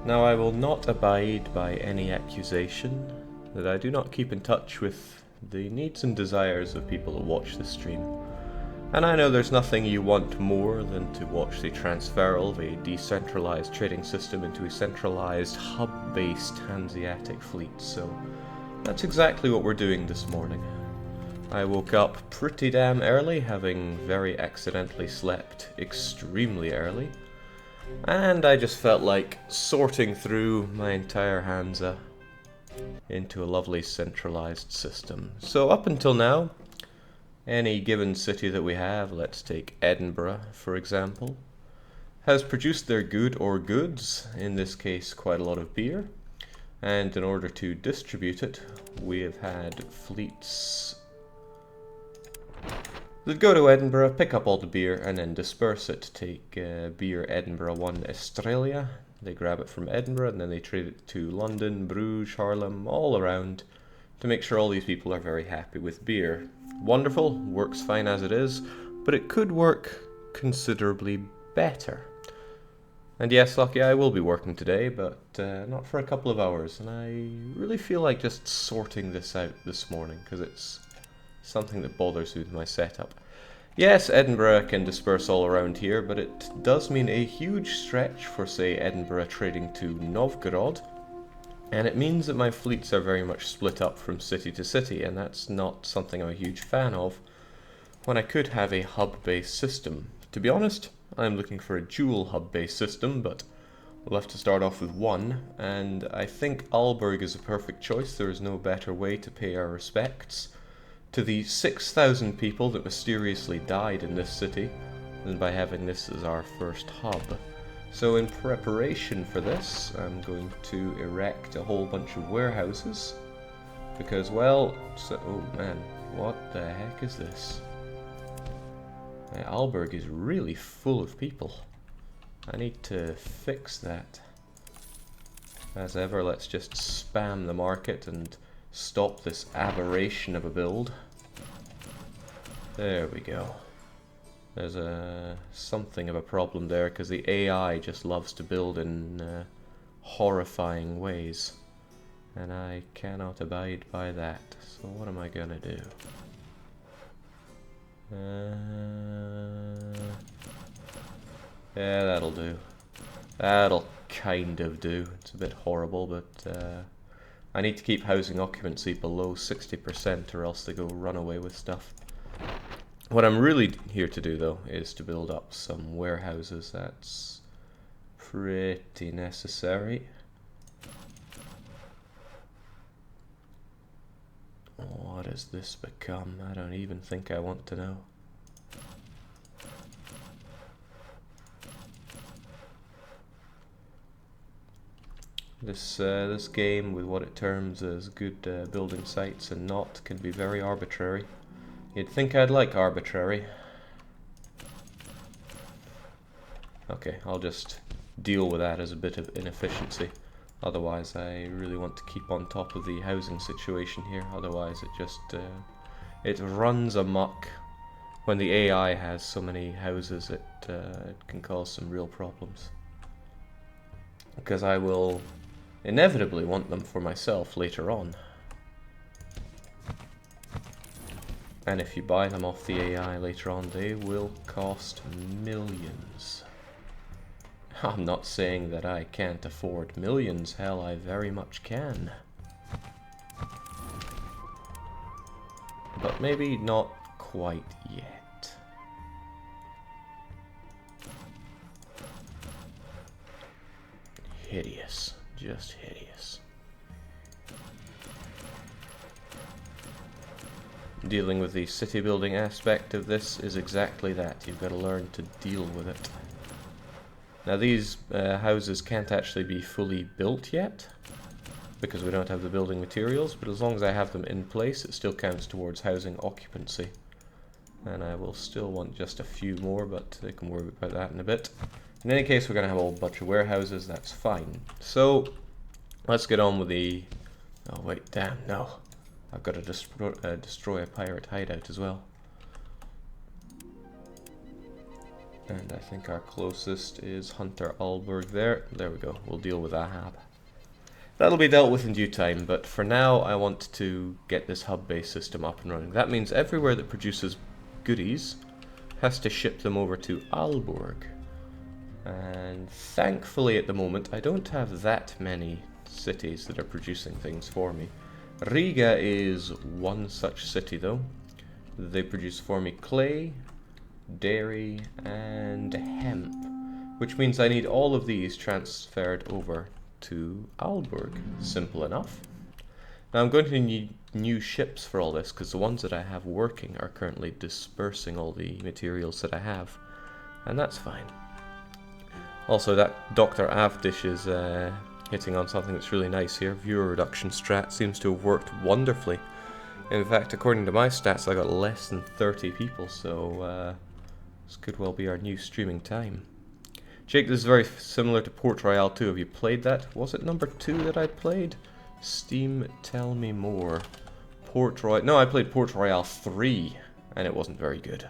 Now I will not abide by any accusation that I do not keep in touch with the needs and desires of people who watch the stream. And I know there's nothing you want more than to watch the transferal of a decentralized trading system into a centralized, hub-based Hanseatic fleet, so that's exactly what we're doing this morning. I woke up pretty damn early, having very accidentally slept extremely early, and I just felt like sorting through my entire Hansa into a lovely centralized system. So up until now, any given city that we have, let's take Edinburgh for example, has produced their good or goods, in this case quite a lot of beer, and in order to distribute it, we have had fleets that go to Edinburgh, pick up all the beer, and then disperse it. Take beer Edinburgh 1 Australia, they grab it from Edinburgh, and then they trade it to London, Bruges, Haarlem, all around, to make sure all these people are very happy with beer. Wonderful, works fine as it is, but it could work considerably better. And yes, Lucky, I will be working today, but not for a couple of hours, and I really feel like just sorting this out this morning, because it's something that bothers me with my setup. Yes, Edinburgh can disperse all around here, but it does mean a huge stretch for, say, Edinburgh trading to Novgorod, and it means that my fleets are very much split up from city to city, and that's not something I'm a huge fan of, when I could have a hub-based system. To be honest, I'm looking for a dual hub-based system, but we'll have to start off with one, and I think Aalborg is a perfect choice. There is no better way to pay our respects to the 6,000 people that mysteriously died in this city than by having this as our first hub. So in preparation for this, I'm going to erect a whole bunch of warehouses, because, well, oh man, what the heck is this? Aalborg is really full of people. I need to fix that. As ever, let's just spam the market and stop this aberration of a build. There we go. There's something of a problem there, because the AI just loves to build in horrifying ways, and I cannot abide by that. So what am I gonna do? Yeah, that'll do. That'll kind of do. It's a bit horrible, but I need to keep housing occupancy below 60% or else they go run away with stuff. What I'm really here to do, though, is to build up some warehouses. That's pretty necessary. What has this become? I don't even think I want to know. This game, with what it terms as good building sites and not, can be very arbitrary. You'd think I'd like arbitrary. Okay, I'll just deal with that as a bit of inefficiency. Otherwise, I really want to keep on top of the housing situation here. Otherwise, it just it runs amok. When the AI has so many houses, it can cause some real problems. Because I will inevitably want them for myself later on. And if you buy them off the AI later on, they will cost millions. I'm not saying that I can't afford millions, hell, I very much can. But maybe not quite yet. Hideous, just hideous. Dealing with the city building aspect of this is exactly that. You've got to learn to deal with it. Now these houses can't actually be fully built yet, because we don't have the building materials, but as long as I have them in place, it still counts towards housing occupancy. And I will still want just a few more, but I can worry about that in a bit. In any case, we're going to have a whole bunch of warehouses, that's fine. So, let's get on with the... Oh wait, damn, no. I've got to destroy a pirate hideout as well. And I think our closest is Hunter Alberg there. There we go, we'll deal with Ahab. That'll be dealt with in due time, but for now I want to get this hub-based system up and running. That means everywhere that produces goodies has to ship them over to Aalborg. And thankfully at the moment I don't have that many cities that are producing things for me. Riga is one such city though. They produce for me clay, dairy and hemp, which means I need all of these transferred over to Aalborg. Simple enough. Now I'm going to need new ships for all this because the ones that I have working are currently dispersing all the materials that I have, and that's fine. Also, that Dr. Avdish is hitting on something that's really nice here. Viewer reduction strat seems to have worked wonderfully. In fact, according to my stats, I got less than 30 people, so this could well be our new streaming time. Jake, this is very similar to Port Royale 2. Have you played that? Was it number 2 that I played? Steam, tell me more. Port Royale... No, I played Port Royale 3, and it wasn't very good.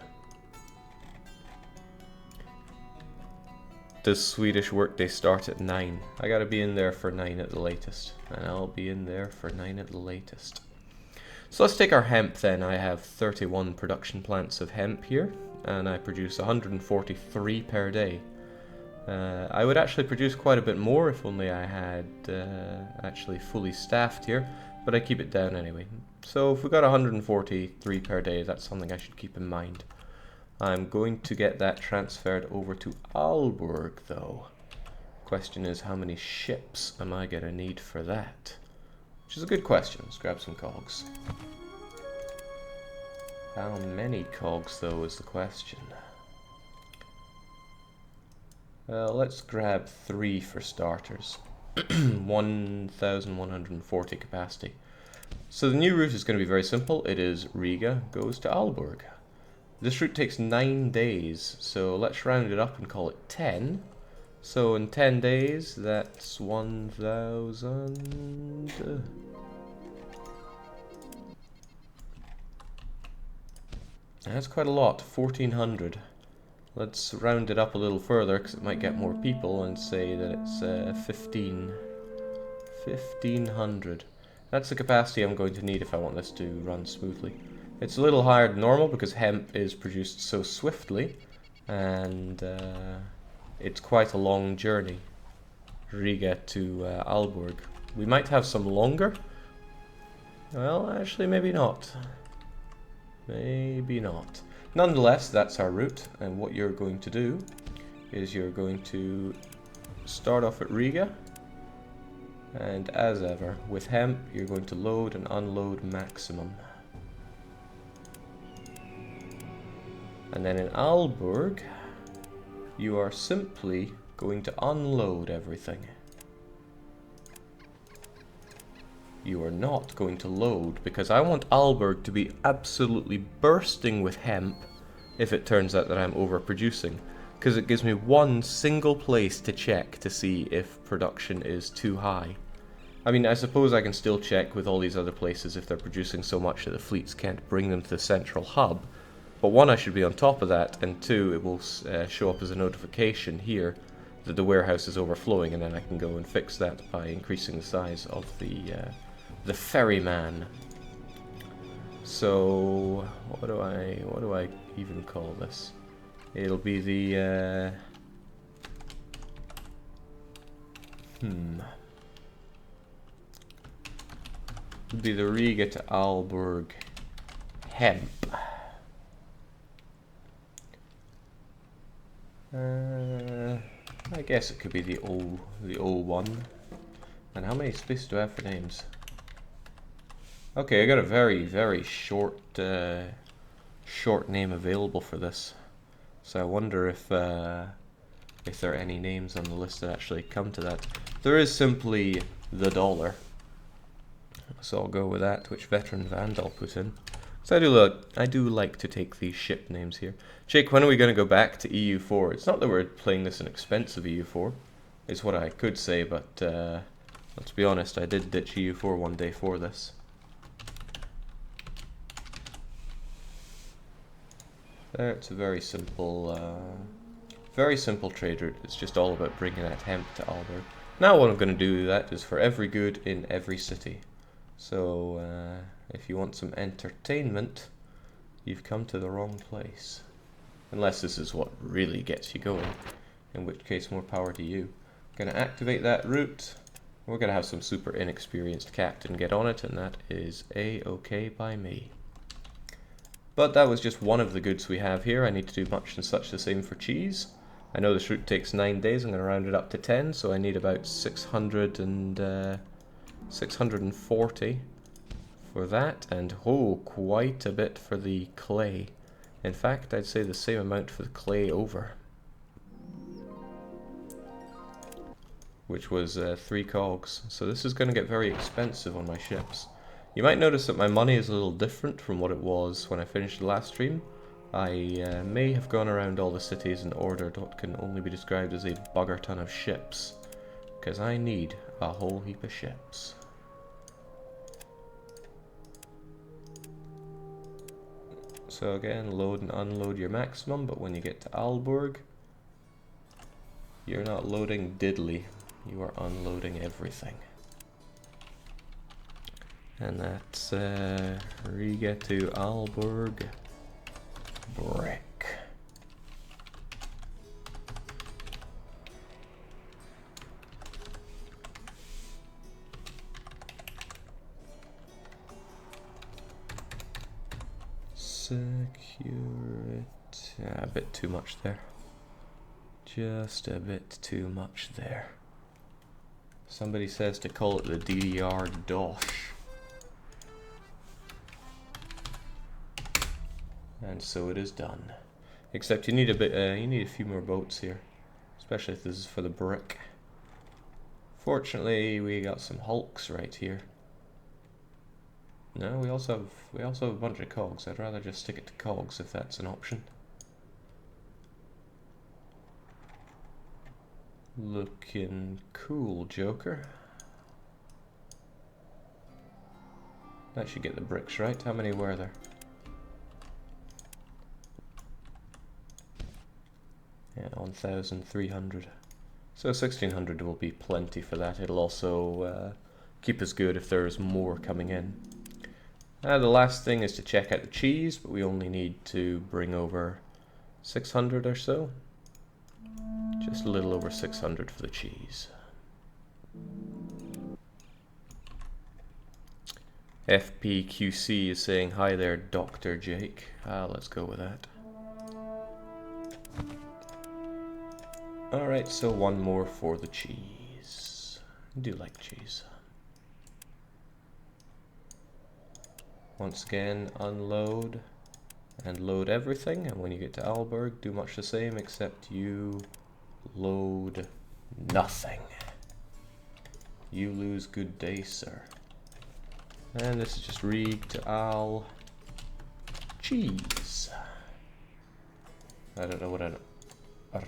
Does Swedish workday start at 9? I gotta be in there for 9 at the latest. And I'll be in there for 9 at the latest. So let's take our hemp then. I have 31 production plants of hemp here, and I produce 143 per day. I would actually produce quite a bit more if only I had actually fully staffed here, but I keep it down anyway. So if we got 143 per day, that's something I should keep in mind. I'm going to get that transferred over to Aalborg though. Question is, how many ships am I going to need for that? Which is a good question. Let's grab some cogs. How many cogs though is the question. Well, let's grab 3 for starters. 1,140 capacity. So the new route is going to be very simple. It is Riga goes to Aalborg. This route takes 9 days, so let's round it up and call it 10. So in 10 days, that's 1,000... That's quite a lot, 1,400. Let's round it up a little further because it might get more people and say that it's 1,500. That's the capacity I'm going to need if I want this to run smoothly. It's a little higher than normal because hemp is produced so swiftly, and it's quite a long journey, Riga to Aalborg. We might have some longer. Well, actually maybe not. Maybe not. Nonetheless, that's our route, and what you're going to do is you're going to start off at Riga, and as ever, with hemp, you're going to load and unload maximum. And then in Aalborg, you are simply going to unload everything. You are not going to load, because I want Aalborg to be absolutely bursting with hemp if it turns out that I'm overproducing, because it gives me one single place to check to see if production is too high. I mean, I suppose I can still check with all these other places if they're producing so much that the fleets can't bring them to the central hub, but one, I should be on top of that, and two, it will show up as a notification here that the warehouse is overflowing, and then I can go and fix that by increasing the size of the ferryman. So what do I even call this? It'll be the it'll be the Riga to Aalborg hemp. I guess it could be the O one. And how many spaces do I have for names? Okay, I got a very short short name available for this. So I wonder if there are any names on the list that actually come to that. There is simply the dollar. So I'll go with that, which Veteran Vandal put in. So I do like to take these ship names here. Jake, when are we going to go back to EU4? It's not that we're playing this in expensive EU4. It's what I could say, but let's be honest, I did ditch EU4 one day for this. There, it's a very simple Very simple trade route. It's just all about bringing that hemp to Aalborg. Now what I'm going to do that is for every good in every city. So if you want some entertainment, you've come to the wrong place. Unless this is what really gets you going, in which case more power to you. I'm going to activate that route. We're going to have some super inexperienced captain get on it, and that is a-okay by me. But that was just one of the goods we have here. I need to do much and such the same for cheese. I know this route takes 9 days. I'm going to round it up to 10, so I need about 640 for that, and quite a bit for the clay. In fact, I'd say the same amount for the clay over, which was 3 cogs. So this is going to get very expensive on my ships. You might notice that my money is a little different from what it was when I finished the last stream. I may have gone around all the cities and ordered what can only be described as a bugger ton of ships, because I need a whole heap of ships. So again, load and unload your maximum, but when you get to Aalborg, you're not loading diddly, you are unloading everything. And that's Riga to Aalborg brick. Secure it. A bit too much there. Just a bit too much there. Somebody says to call it the DDR DOSH. And so it is done. Except you need a bit. You need a few more boats here, especially if this is for the brick. Fortunately, we got some hulks right here. No, we also have a bunch of cogs. I'd rather just stick it to cogs if that's an option. Looking cool, Joker. That should get the bricks right. How many were there? Yeah, 1,300. So 1,600 will be plenty for that. It'll also keep us good if there's more coming in. The last thing is to check out the cheese, but we only need to bring over 600 or so. Just a little over 600 for the cheese. FPQC is saying, hi there, Dr. Jake. Let's go with that. Alright, so one more for the cheese. I do like cheese. Once again, unload and load everything, and when you get to Aalborg, do much the same, except you load nothing. You lose good day, sir. And this is just Riga to Al. Cheese. I don't know what a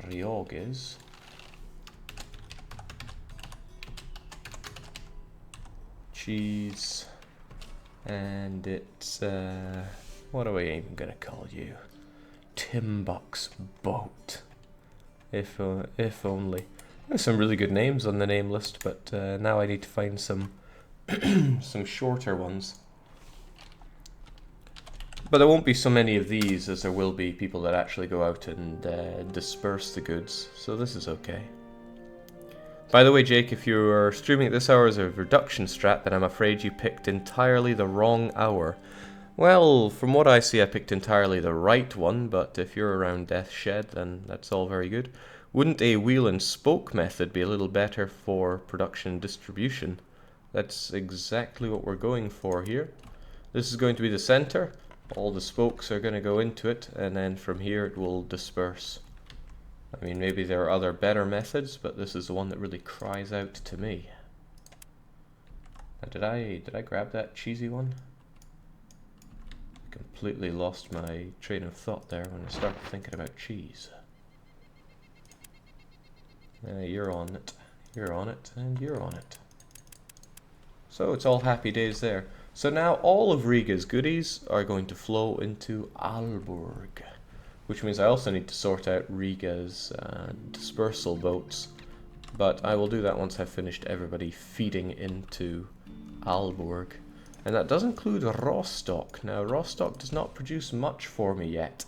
Riog is. Cheese. And it's, what are we even gonna call you? Timbuck's boat. If only. There's some really good names on the name list, but now I need to find some some shorter ones. But there won't be so many of these as there will be people that actually go out and disperse the goods, so this is okay. By the way, Jake, if you are streaming at this hour as a reduction strat, then I'm afraid you picked entirely the wrong hour. Well, from what I see, I picked entirely the right one, but if you're around Death Shed, then that's all very good. Wouldn't a wheel and spoke method be a little better for production and distribution? That's exactly what we're going for here. This is going to be the center. All the spokes are going to go into it, and then from here it will disperse. I mean, maybe there are other better methods, but this is the one that really cries out to me. Now, did I grab that cheesy one? I completely lost my train of thought there when I started thinking about cheese. You're on it, and you're on it. So it's all happy days there. So now all of Riga's goodies are going to flow into Aalborg. which means I also need to sort out Riga's dispersal boats. But I will do that once I've finished everybody feeding into Aalborg. And that does include Rostock. Now, Rostock does not produce much for me yet.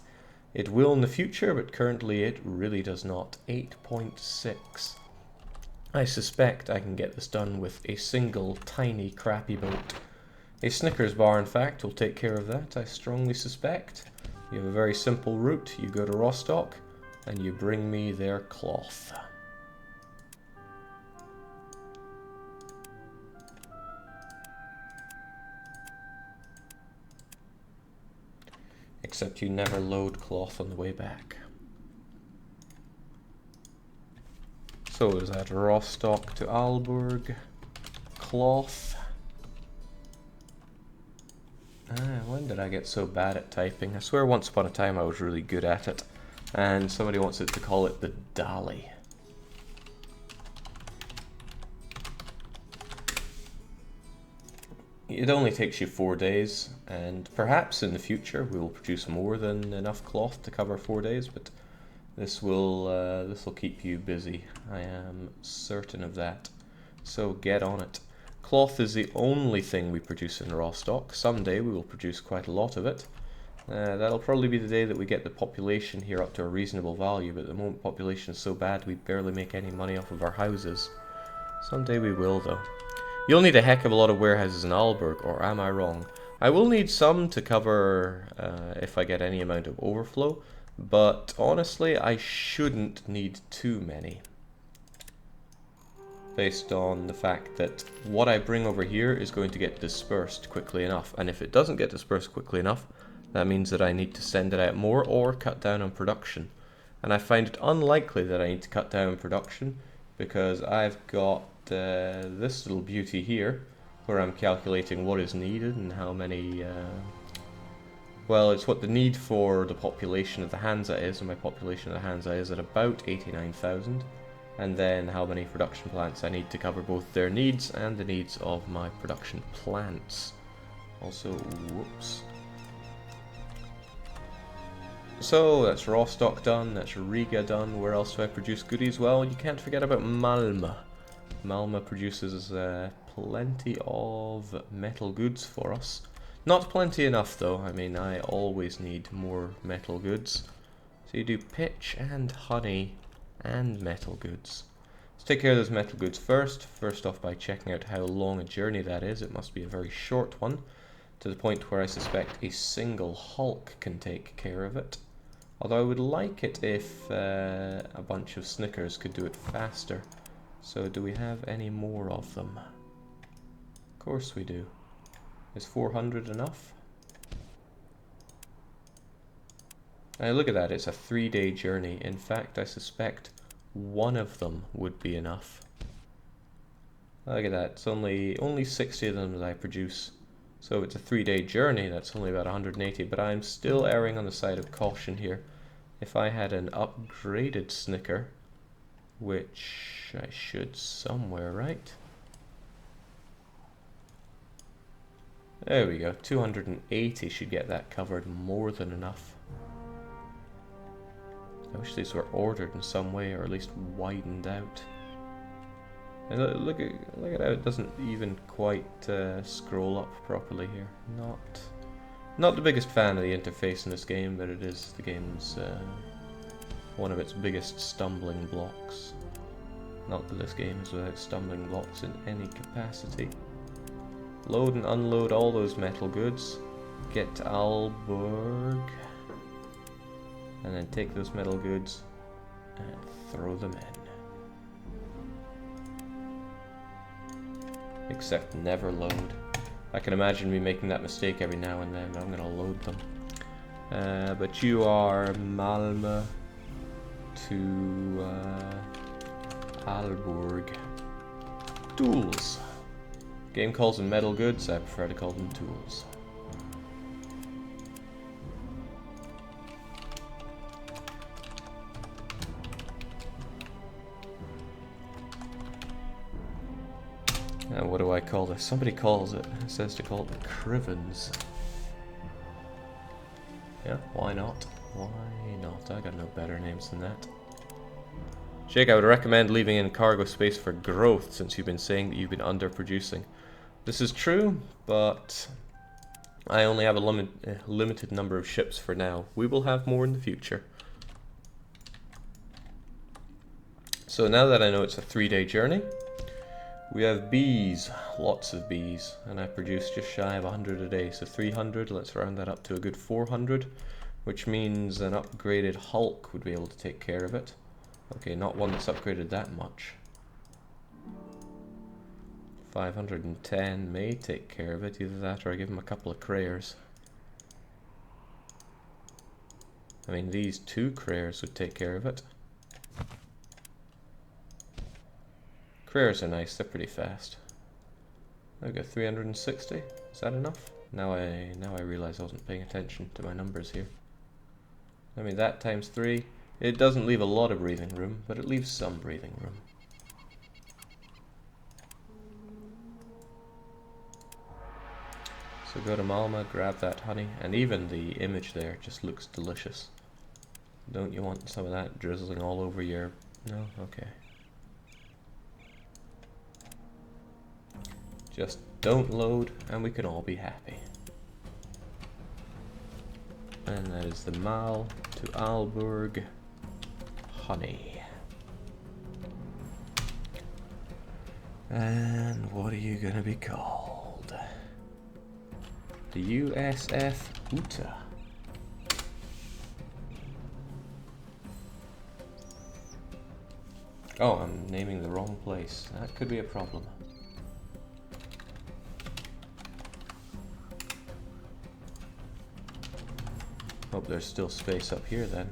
It will in the future, but currently it really does not. 8.6. I suspect I can get this done with a single tiny crappy boat. A Snickers bar, in fact, will take care of that, I strongly suspect. You have a very simple route. You go to Rostock, and you bring me their cloth. Except you never load cloth on the way back. So is that Rostock to Aalborg, cloth. When did I get so bad at typing? I swear once upon a time I was really good at it. And somebody wants it to call it the Dali. It only takes you 4 days, and perhaps in the future we will produce more than enough cloth to cover 4 days, but this will keep you busy. I am certain of that. So get on it. Cloth is the only thing we produce in Rostock. Someday we will produce quite a lot of it. That'll probably be the day that we get the population here up to a reasonable value, but at the moment population is so bad we barely make any money off of our houses. Someday we will, though. You'll need a heck of a lot of warehouses in Aalborg, or am I wrong? I will need some to cover if I get any amount of overflow, but honestly I shouldn't need too many. Based on the fact that what I bring over here is going to get dispersed quickly enough, and if it doesn't get dispersed quickly enough, that means that I need to send it out more or cut down on production. And I find it unlikely that I need to cut down on production, because I've got this little beauty here, where I'm calculating what is needed and how many, well, it's what the need for the population of the Hansa is, and my population of the Hansa is at about 89,000, and then how many production plants I need to cover both their needs and the needs of my production plants. Also, whoops. So that's Rostock done, that's Riga done. Where else do I produce goodies? Well, you can't forget about Malmö. Malmö produces plenty of metal goods for us. Not plenty enough though, I mean I always need more metal goods. So you do pitch and honey and metal goods. Let's take care of those metal goods first. First off by checking out how long a journey that is. It must be a very short one, to the point where I suspect a single Hulk can take care of it. Although I would like it if a bunch of Snickers could do it faster. So do we have any more of them? Of course we do. Is 400 enough? Now look at that, it's a 3-day journey. In fact, I suspect one of them would be enough. Look at that, it's only 60 of them that I produce. So it's a 3-day journey, that's only about 180, but I'm still erring on the side of caution here. If I had an upgraded Snicker, which I should somewhere, right? There we go, 280 should get that covered, more than enough. I wish these were ordered in some way, or at least widened out. And look at how it doesn't even quite scroll up properly here. Not the biggest fan of the interface in this game, but it is the game's one of its biggest stumbling blocks. Not that this game is without stumbling blocks in any capacity. Load and unload all those metal goods. Get to Aalborg. And then take those metal goods and throw them in. Except never load. I can imagine me making that mistake every now and then, but I'm gonna load them. But you are Malmö to Aalborg. Tools. Game calls them metal goods, I prefer to call them tools. Now what do I call this? Somebody calls it. It says to call it the Crivens. Yeah, why not? Why not? I got no better names than that. Jake, I would recommend leaving in cargo space for growth, since you've been saying that you've been underproducing. This is true, but I only have a limited number of ships for now. We will have more in the future. So now that I know it's a 3-day journey, we have bees, lots of bees, and I produce just shy of 100 a day, so 300, let's round that up to a good 400, which means an upgraded Hulk would be able to take care of it. Okay, not one that's upgraded that much. 510 may take care of it, either that or I give him a couple of Crayers. I mean, these 2 Crayers would take care of it. Crayers are nice, they're pretty fast. I've got 360, is that enough? Now I realize I wasn't paying attention to my numbers here. I mean, that times 3, it doesn't leave a lot of breathing room, but it leaves some breathing room. So go to Malma, grab that honey, and even the image there just looks delicious. Don't you want some of that drizzling all over your... No? Okay. Just don't load, and we can all be happy. And that is the Mal to Aalborg honey. And what are you gonna be called? The USF Uta. Oh, I'm naming the wrong place. That could be a problem. Hope there's still space up here then.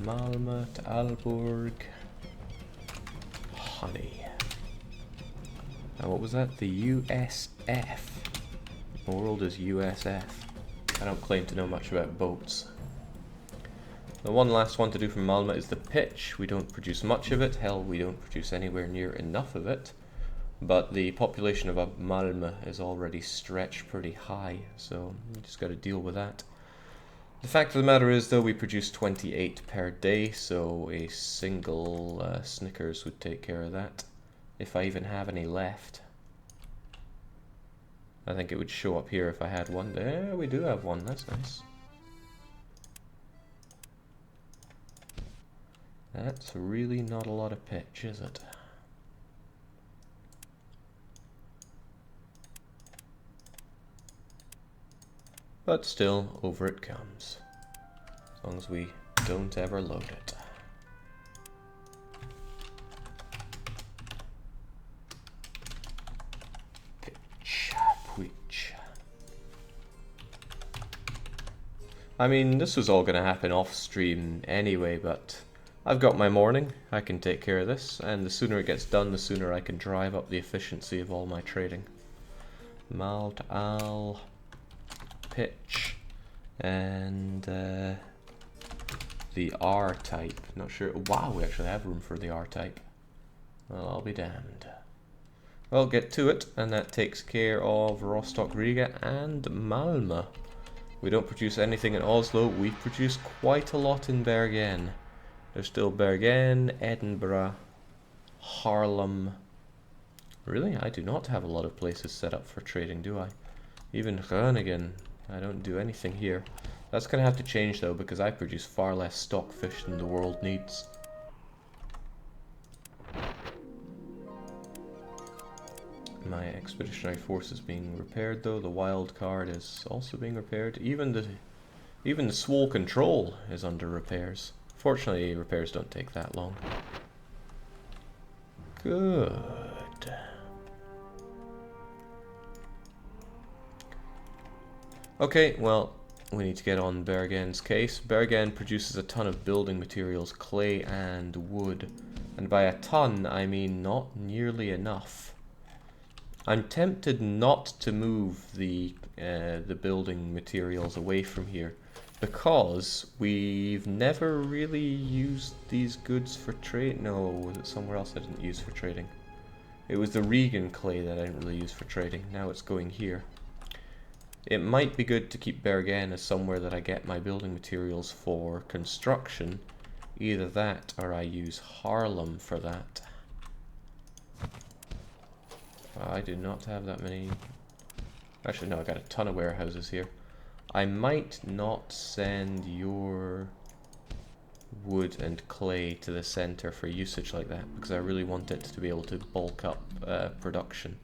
Malmö to Aalborg honey. Now what was that? The USF. The world is USF. I don't claim to know much about boats. The one last one to do from Malmö is the pitch. We don't produce much of it. Hell, we don't produce anywhere near enough of it. But the population of Malmö is already stretched pretty high, so you just got to deal with that. The fact of the matter is, though, we produce 28 per day, so a single Snickers would take care of that, if I even have any left. I think it would show up here if I had one. There, we do have one. That's nice. That's really not a lot of pitch, is it? But still, over it comes. As long as we don't ever load it. Pitch. I mean, this was all going to happen off stream anyway, but I've got my morning. I can take care of this, and the sooner it gets done, the sooner I can drive up the efficiency of all my trading. Mal to Al. Pitch and the R type. Not sure. Wow, we actually have room for the R type. Well, I'll be damned. Well, get to it, and that takes care of Rostock, Riga, and Malmö. We don't produce anything in Oslo. We produce quite a lot in Bergen. There's still Bergen, Edinburgh, Haarlem. Really? I do not have a lot of places set up for trading, do I? Even Groningen. I don't do anything here. That's going to have to change though, because I produce far less stockfish than the world needs. My expeditionary force is being repaired though. The wild card is also being repaired. Even the Swole Control is under repairs. Fortunately, repairs don't take that long. Good. Okay, well, we need to get on Bergen's case. Bergen produces a ton of building materials, clay and wood. And by a ton, I mean not nearly enough. I'm tempted not to move the building materials away from here, because we've never really used these goods for trade. No, was it somewhere else I didn't use for trading? It was the Regan clay that I didn't really use for trading. Now it's going here. It might be good to keep Bergen as somewhere that I get my building materials for construction. Either that or I use Haarlem for that. I do not have that many. Actually, no, I got a ton of warehouses here. I might not send your wood and clay to the center for usage like that, because I really want it to be able to bulk up production.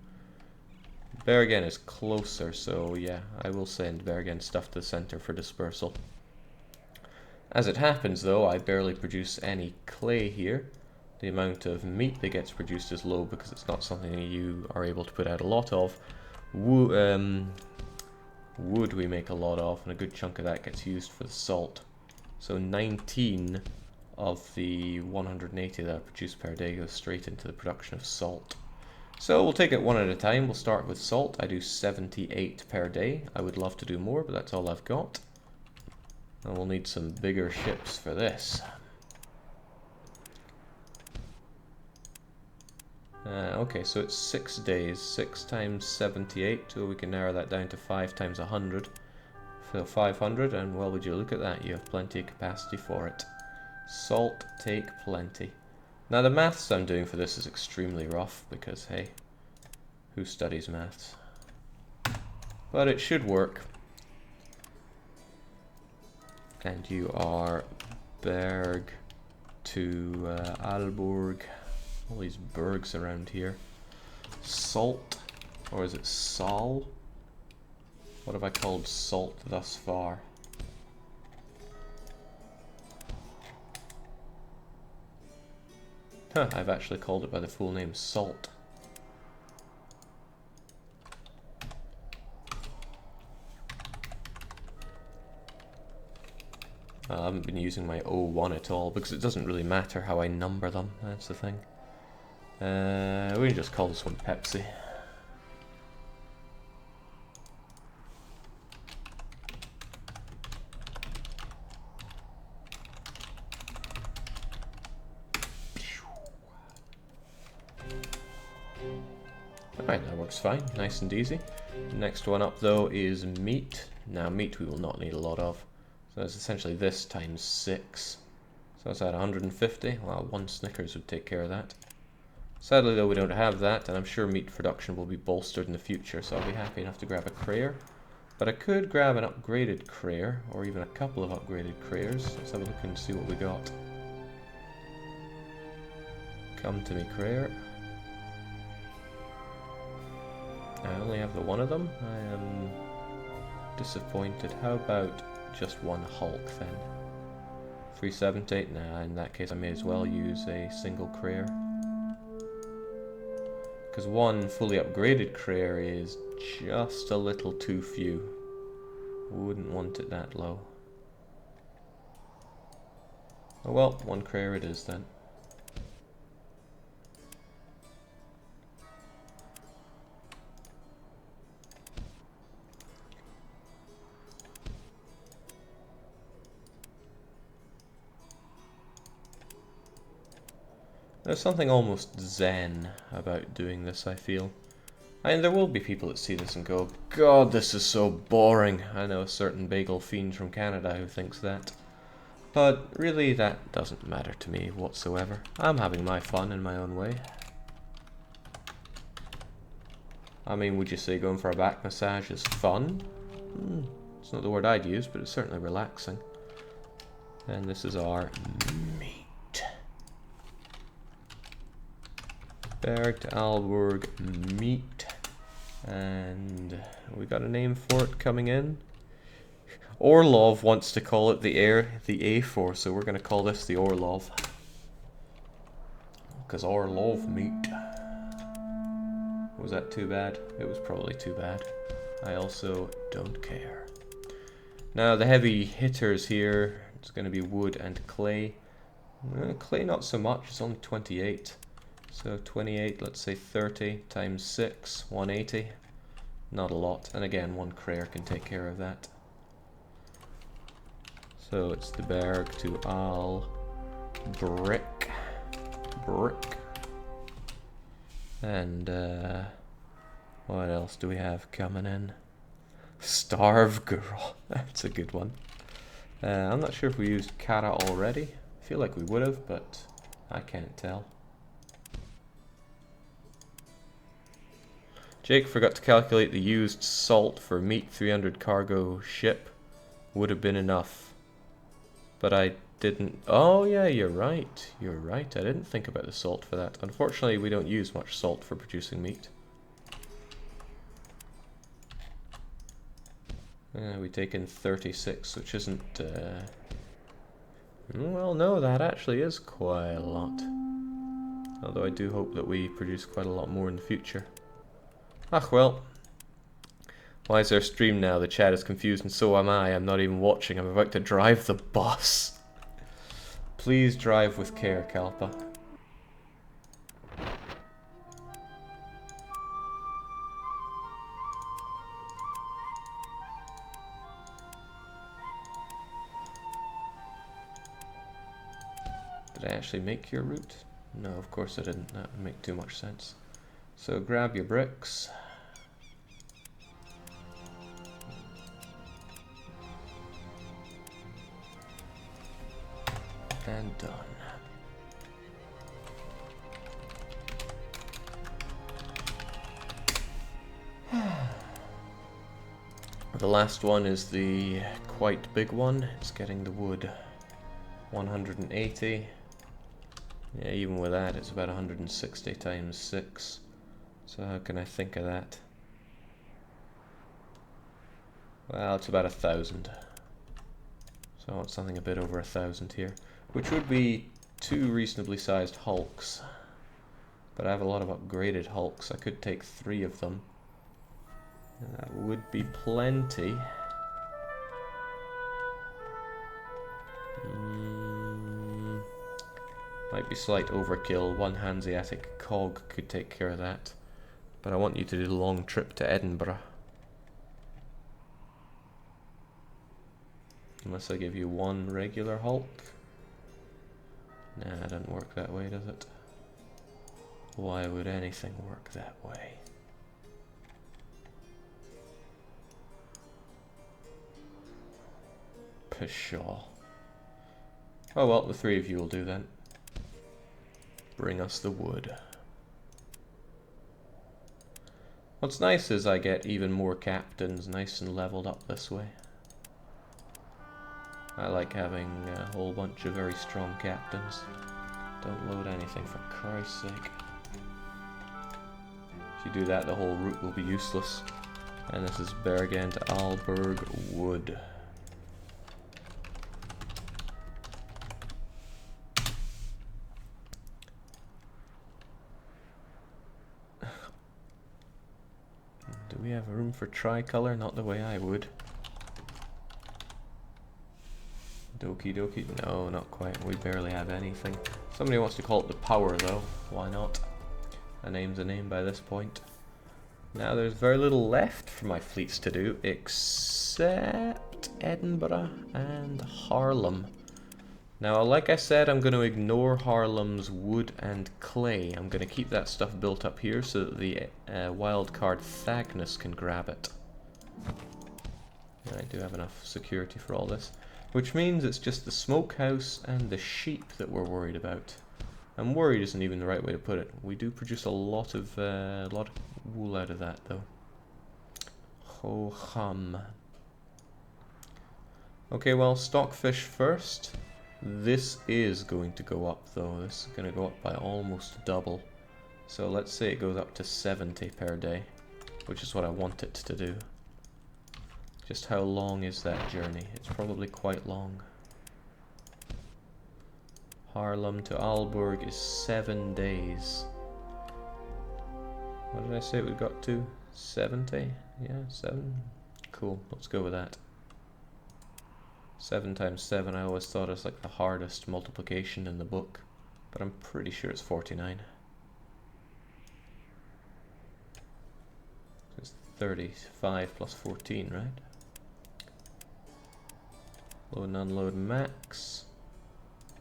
Bergen is closer, so yeah, I will send Bergen stuff to the center for dispersal. As it happens though, I barely produce any clay here. The amount of meat that gets produced is low because it's not something you are able to put out a lot of. Wood we make a lot of, and a good chunk of that gets used for the salt. So 19 of the 180 that I produce per day goes straight into the production of salt. So we'll take it one at a time. We'll start with salt. I do 78 per day. I would love to do more, but that's all I've got. And we'll need some bigger ships for this. Okay, so it's 6 days. 6 times 78, so we can narrow that down to 5 times 100. So 500, and well, would you look at that, you have plenty of capacity for it. Salt, take plenty. Now the maths I'm doing for this is extremely rough, because hey, who studies maths? But it should work. And you are Berg to Aalborg. All these bergs around here. Salt, or is it Sol? What have I called salt thus far? Huh, I've actually called it by the full name, Salt. I haven't been using my O1 at all, because it doesn't really matter how I number them, that's the thing. We can just call this one Pepsi. Alright, that works fine, nice and easy. Next one up though is meat. Now meat we will not need a lot of. So that's essentially this times 6. So that's at 150. Well, 1 Snickers would take care of that. Sadly though we don't have that, and I'm sure meat production will be bolstered in the future, so I'll be happy enough to grab a crayer. But I could grab an upgraded crayer, or even a couple of upgraded crayers. Let's have a look and see what we got. Come to me, crayer. I only have the one of them. I am disappointed. How about just one Hulk then? 370? Nah, in that case I may as well use a single crayer. Because one fully upgraded crayer is just a little too few. Wouldn't want it that low. Oh well, one crayer it is then. There's something almost zen about doing this, I feel. And there will be people that see this and go, God, this is so boring. I know a certain bagel fiend from Canada who thinks that. But really, that doesn't matter to me whatsoever. I'm having my fun in my own way. I mean, would you say going for a back massage is fun? It's not the word I'd use, but it's certainly relaxing. And this is our meat. Berg to Aalborg meat, and we got a name for it coming in. Orlov wants to call it the A4, so we're going to call this the Orlov, because Orlov meat. Was that too bad? It was probably too bad. I also don't care. Now the heavy hitters here, it's going to be wood and clay. Clay not so much, it's only 28. So 28, let's say 30 times 6, 180. Not a lot. And again, one crayer can take care of that. So it's the Berg to Al brick. And what else do we have coming in? Starve girl. That's a good one. I'm not sure if we used Kara already. I feel like we would have, but I can't tell. Jake forgot to calculate the used salt for meat 300 cargo ship. Would have been enough. But I didn't. Oh yeah, you're right. You're right. I didn't think about the salt for that. Unfortunately, we don't use much salt for producing meat. We take in 36, which isn't... Well, no, that actually is quite a lot. Although I do hope that we produce quite a lot more in the future. Ah, well. Why is there a stream now? The chat is confused and so am I. I'm not even watching. I'm about to drive the bus. Please drive with care, Kalpa. Did I actually make your route? No, of course I didn't. That would make too much sense. So grab your bricks. And done. The last one is the quite big one. It's getting the wood. 180. Yeah, even with that, it's about 160 times 6. So how can I think of that? Well, it's about 1,000. So I want something a bit over 1,000 here, which would be 2 reasonably sized hulks. But I have a lot of upgraded hulks. I could take 3 of them. And that would be plenty. Might be slight overkill. 1 Hanseatic cog could take care of that. But I want you to do the long trip to Edinburgh. Unless I give you 1 regular hulk. Nah, it doesn't work that way, does it? Why would anything work that way? Pshaw. Oh well, the 3 of you will do then. Bring us the wood. What's nice is I get even more captains nice and leveled up this way. I like having a whole bunch of very strong captains. Don't load anything for Christ's sake. If you do that, the whole route will be useless. And this is Bergen to Alberg Wood. Do we have room for tricolour? Not the way I would. Doki doki. No, not quite. We barely have anything. Somebody wants to call it the Power though. Why not? A name's a name by this point. Now there's very little left for my fleets to do except Edinburgh and Haarlem. Now, like I said, I'm going to ignore Haarlem's wood and clay. I'm going to keep that stuff built up here so that the wildcard Thagnus can grab it. I do have enough security for all this. Which means it's just the smokehouse and the sheep that we're worried about. And worried isn't even the right way to put it. We do produce a lot of wool out of that, though. Ho hum. Okay, well, stockfish first. This is going to go up, though. This is going to go up by almost double. So let's say it goes up to 70 per day, which is what I want it to do. Just how long is that journey? It's probably quite long. Haarlem to Aalborg is 7 days. What did I say we got to? 70? Yeah, 7. Cool, let's go with that. 7 times 7, I always thought it was like the hardest multiplication in the book, but I'm pretty sure it's 49. So it's 35 plus 14, right? Load and unload max.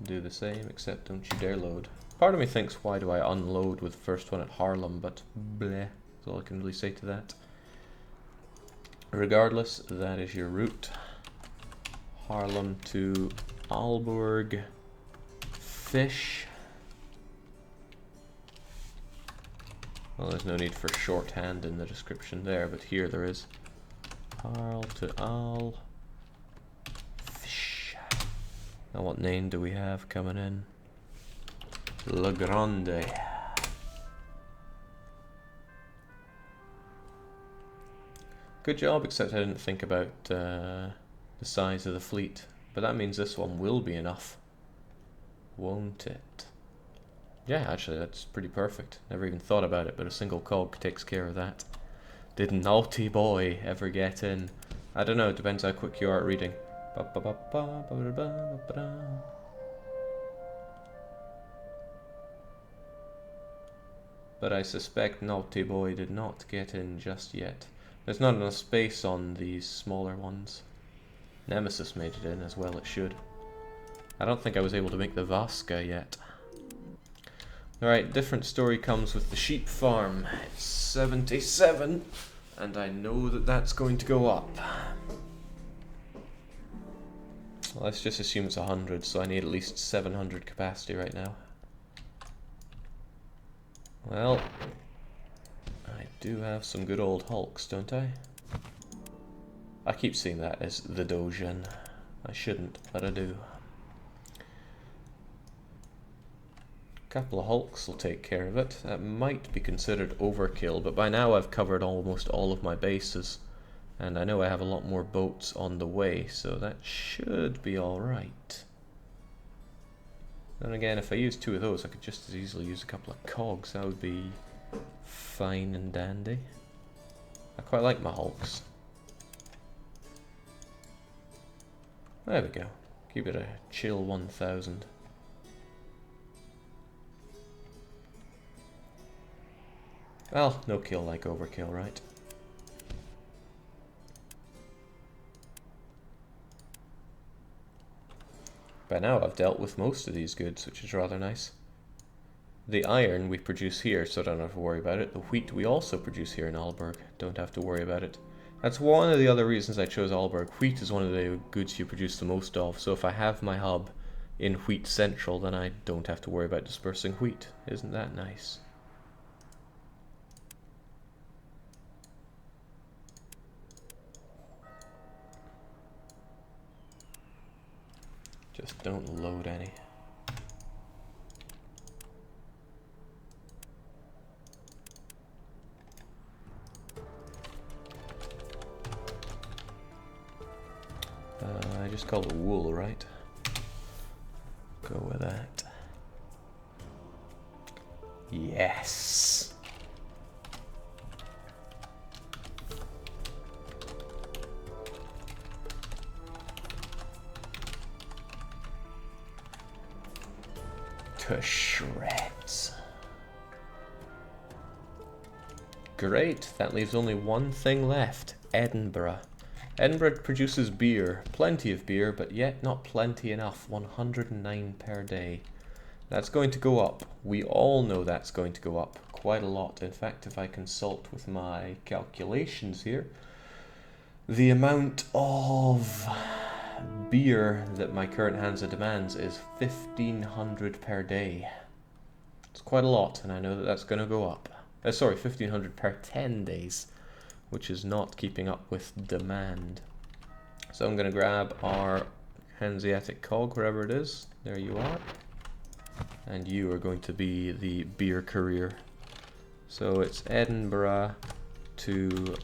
Do the same, except don't you dare load. Part of me thinks, why do I unload with the first one at Haarlem, but bleh, that's all I can really say to that. Regardless, that is your route. Haarlem to Aalborg. Fish. Well, there's no need for shorthand in the description there, but here there is. Harl to Aal. Fish. Now what name do we have coming in? Le Grande. Good job, except I didn't think about the size of the fleet. But that means this one will be enough. Won't it? Yeah, actually, that's pretty perfect. Never even thought about it, but a single cog takes care of that. Did naughty boy ever get in? I don't know, it depends how quick you are at reading. But I suspect naughty boy did not get in just yet. There's not enough space on these smaller ones. Nemesis made it in as well, it should. I don't think I was able to make the Vasca yet. Alright, different story comes with the sheep farm. It's 77, and I know that that's going to go up. Let's just assume it's 100, so I need at least 700 capacity right now. Well, I do have some good old hulks, don't I? I keep seeing that as the Dogen. I shouldn't, but I do. A couple of hulks will take care of it. That might be considered overkill, but by now I've covered almost all of my bases. And I know I have a lot more boats on the way, so that should be alright. Then again, if I use 2 of those, I could just as easily use a couple of cogs. That would be fine and dandy. I quite like my hulks. There we go. Keep it a chill 1000. Well, no kill like overkill, right? By now I've dealt with most of these goods, which is rather nice. The iron we produce here, so I don't have to worry about it. The wheat we also produce here in Aalborg. Don't have to worry about it. That's one of the other reasons I chose Aalborg. Wheat is one of the goods you produce the most of, so if I have my hub in Wheat Central, then I don't have to worry about dispersing wheat. Isn't that nice? Just don't load any. I just called it wool, right? Go with that. Yes! To shreds. Great, that leaves only one thing left. Edinburgh. Edinburgh produces beer, plenty of beer, but yet not plenty enough, 109 per day. That's going to go up. We all know that's going to go up quite a lot. In fact, if I consult with my calculations here, the amount of beer that my current Hansa demands is 1500 per day. It's quite a lot, and I know that that's going to go up. Sorry, 1500 per 10 days. Which is not keeping up with demand. So I'm going to grab our Hanseatic cog, wherever it is. There you are. And you are going to be the beer courier. So it's Edinburgh to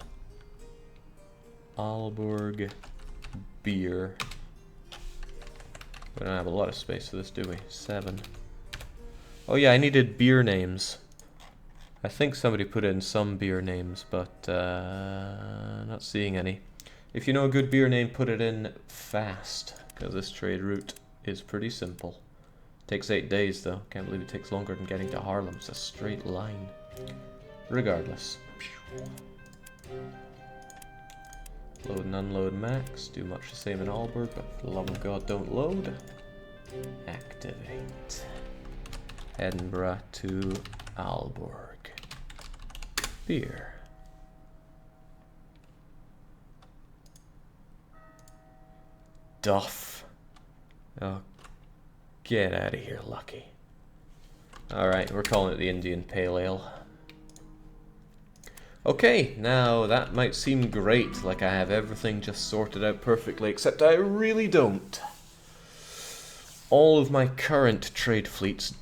Aalborg beer. We don't have a lot of space for this, do we? 7. Oh yeah, I needed beer names. I think somebody put in some beer names, but not seeing any. If you know a good beer name, put it in fast, because this trade route is pretty simple. Takes 8 days though. Can't believe it takes longer than getting to Haarlem. It's a straight line. Regardless. Load and unload max. Do much the same in Aalborg, but for the love of God, don't load. Activate. Edinburgh to Aalborg. Beer. stuff. Oh, get out of here, Lucky. Alright, we're calling it the Indian Pale Ale. Okay, now that might seem great, like I have everything just sorted out perfectly, except I really don't. All of my current trade fleets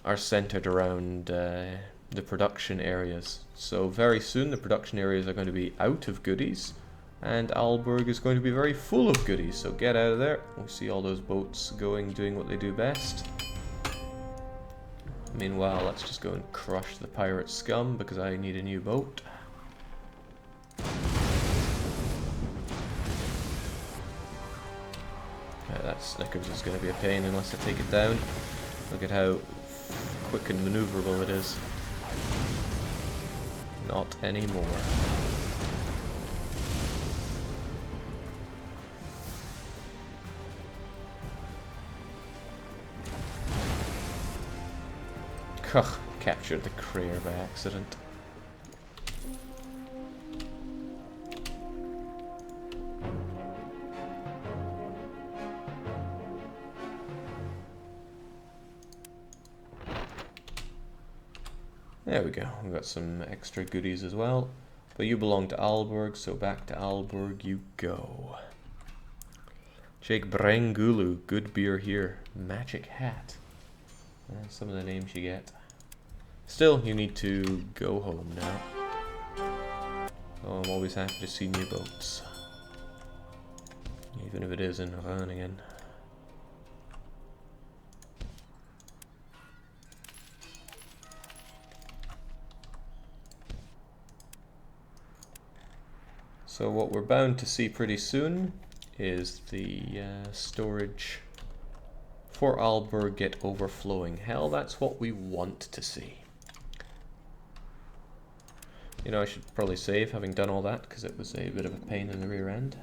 are centered around the production areas. So very soon the production areas are going to be out of goodies, and Aalborg is going to be very full of goodies, so get out of there. We see all those boats going, doing what they do best. Meanwhile, let's just go and crush the pirate scum, because I need a new boat. That Snickers is going to be a pain unless I take it down. Look at how quick and maneuverable it is. Not anymore. Kuch, captured the Crayer by accident. There we go, we've got some extra goodies as well. But you belong to Aalborg, so back to Aalborg you go. Jake Brengulu, good beer here. Magic hat. Some of the names you get. Still, you need to go home now. Oh, I'm always happy to see new boats. Even if it is in Groningen. So what we're bound to see pretty soon is the storage for Aalborg get overflowing. Hell, that's what we want to see. You know, I should probably save having done all that, because it was a bit of a pain in the rear end.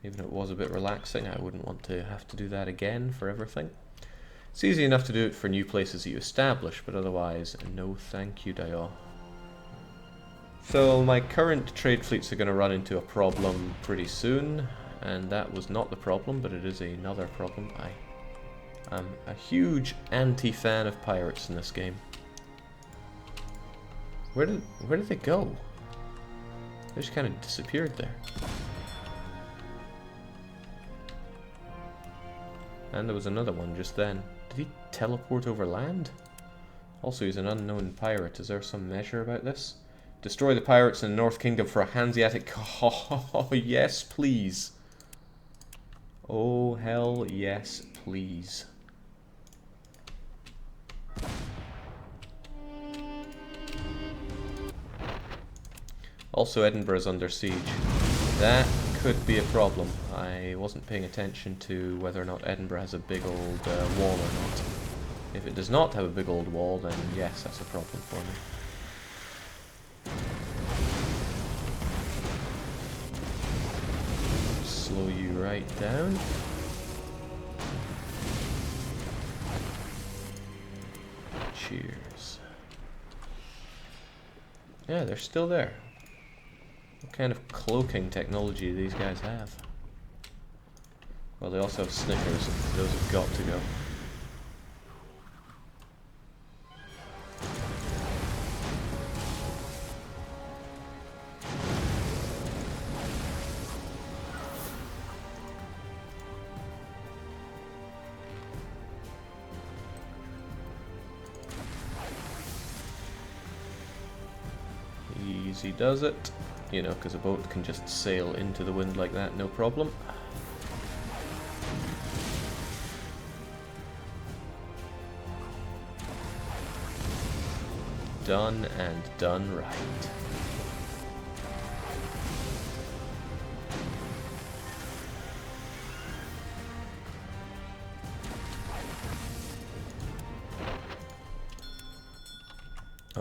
Even if it was a bit relaxing, I wouldn't want to have to do that again for everything. It's easy enough to do it for new places that you establish, but otherwise, no thank you, Dio. So my current trade fleets are going to run into a problem pretty soon, and that was not the problem, but it is another problem. I'm a huge anti-fan of pirates in this game. Where did they go? They just kind of disappeared there. And there was another one just then. Did he teleport over land? Also, he's an unknown pirate. Is there some measure about this? Destroy the pirates in the North Kingdom for a Hanseatic... Oh, yes, please. Oh, hell yes, please. Also, Edinburgh is under siege. That could be a problem. I wasn't paying attention to whether or not Edinburgh has a big old wall or not. If it does not have a big old wall, then yes, that's a problem for me. Slow you right down. Cheers. Yeah, they're still there. What kind of cloaking technology do these guys have? Well, they also have Snickers, and those have got to go. Easy does it. You know, because a boat can just sail into the wind like that, no problem. Done and done right.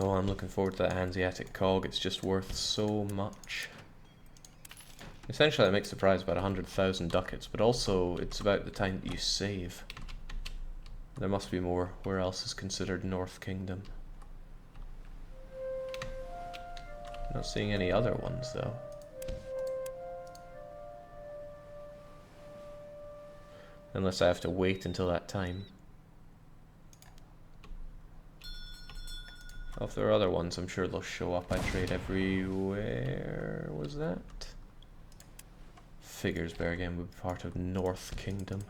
Oh, I'm looking forward to that Hanseatic cog. It's just worth so much. Essentially, that makes the prize about 100,000 ducats, but also it's about the time that you save. There must be more. Where else is considered North Kingdom? Not seeing any other ones, though. Unless I have to wait until that time. Oh, if there are other ones, I'm sure they'll show up. I trade everywhere. Was that? Figuresberg again would be part of North Kingdom.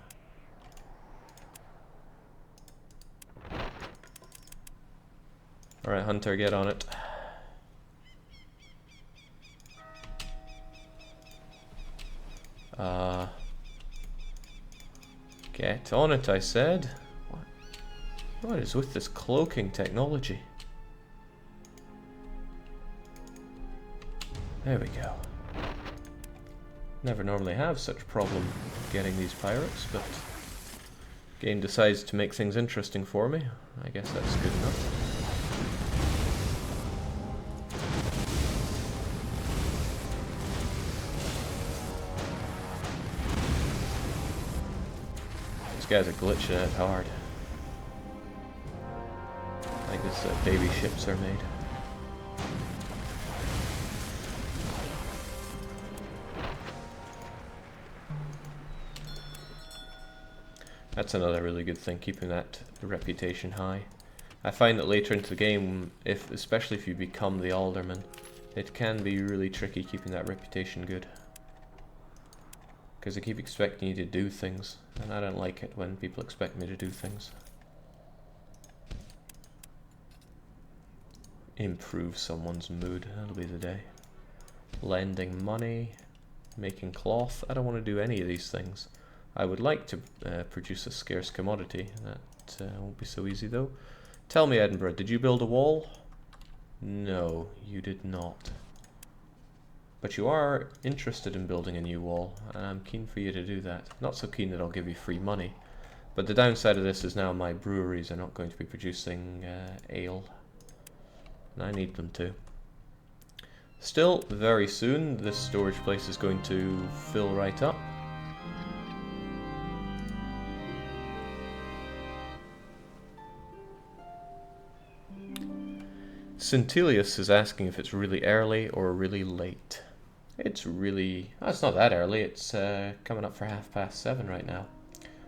Alright, Hunter, get on it. Get on it, I said. What is with this cloaking technology? There we go. Never normally have such problem getting these pirates, but game decides to make things interesting for me. I guess that's good enough. These guys are glitching it hard. Like this baby ships are made. That's another really good thing, keeping that reputation high. I find that later into the game, especially if you become the alderman, it can be really tricky keeping that reputation good. Because they keep expecting you to do things, and I don't like it when people expect me to do things. Improve someone's mood, that'll be the day. Lending money, making cloth, I don't want to do any of these things. I would like to produce a scarce commodity. That won't be so easy though. Tell me, Edinburgh, did you build a wall? No, you did not. But you are interested in building a new wall, and I'm keen for you to do that. Not so keen that I'll give you free money. But the downside of this is now my breweries are not going to be producing ale. And I need them to. Still, very soon, this storage place is going to fill right up. Centilius is asking if it's really early or really late. It's really... Oh, it's not that early, it's coming up for 7:30 right now.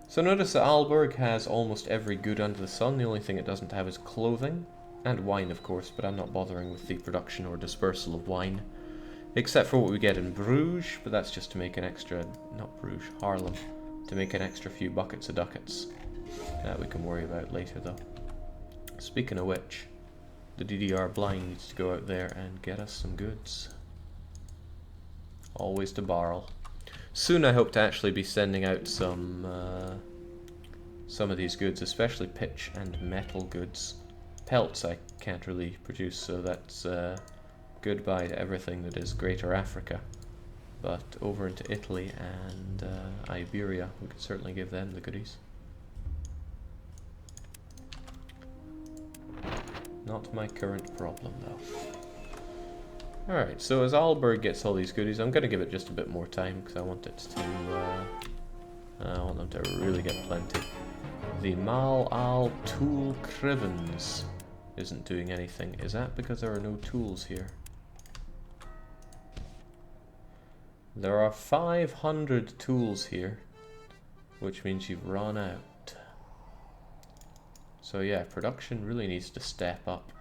So notice that Aalborg has almost every good under the sun. The only thing it doesn't have is clothing. And wine, of course, but I'm not bothering with the production or dispersal of wine. Except for what we get in Bruges, but that's just to make an extra... Not Bruges, Haarlem. To make an extra few buckets of ducats. That we can worry about later, though. Speaking of which... The DDR blind needs to go out there and get us some goods. Always to borrow. Soon I hope to actually be sending out some of these goods, especially pitch and metal goods. Pelts I can't really produce, so that's goodbye to everything that is Greater Africa. But over into Italy and Iberia, we could certainly give them the goodies. Not my current problem, though. Alright, so as Aalborg gets all these goodies, I'm going to give it just a bit more time, because I want it to... I want them to really get plenty. The Mal Al Tool Crivens isn't doing anything. Is that because there are no tools here? There are 500 tools here, which means you've run out. So yeah, production really needs to step up.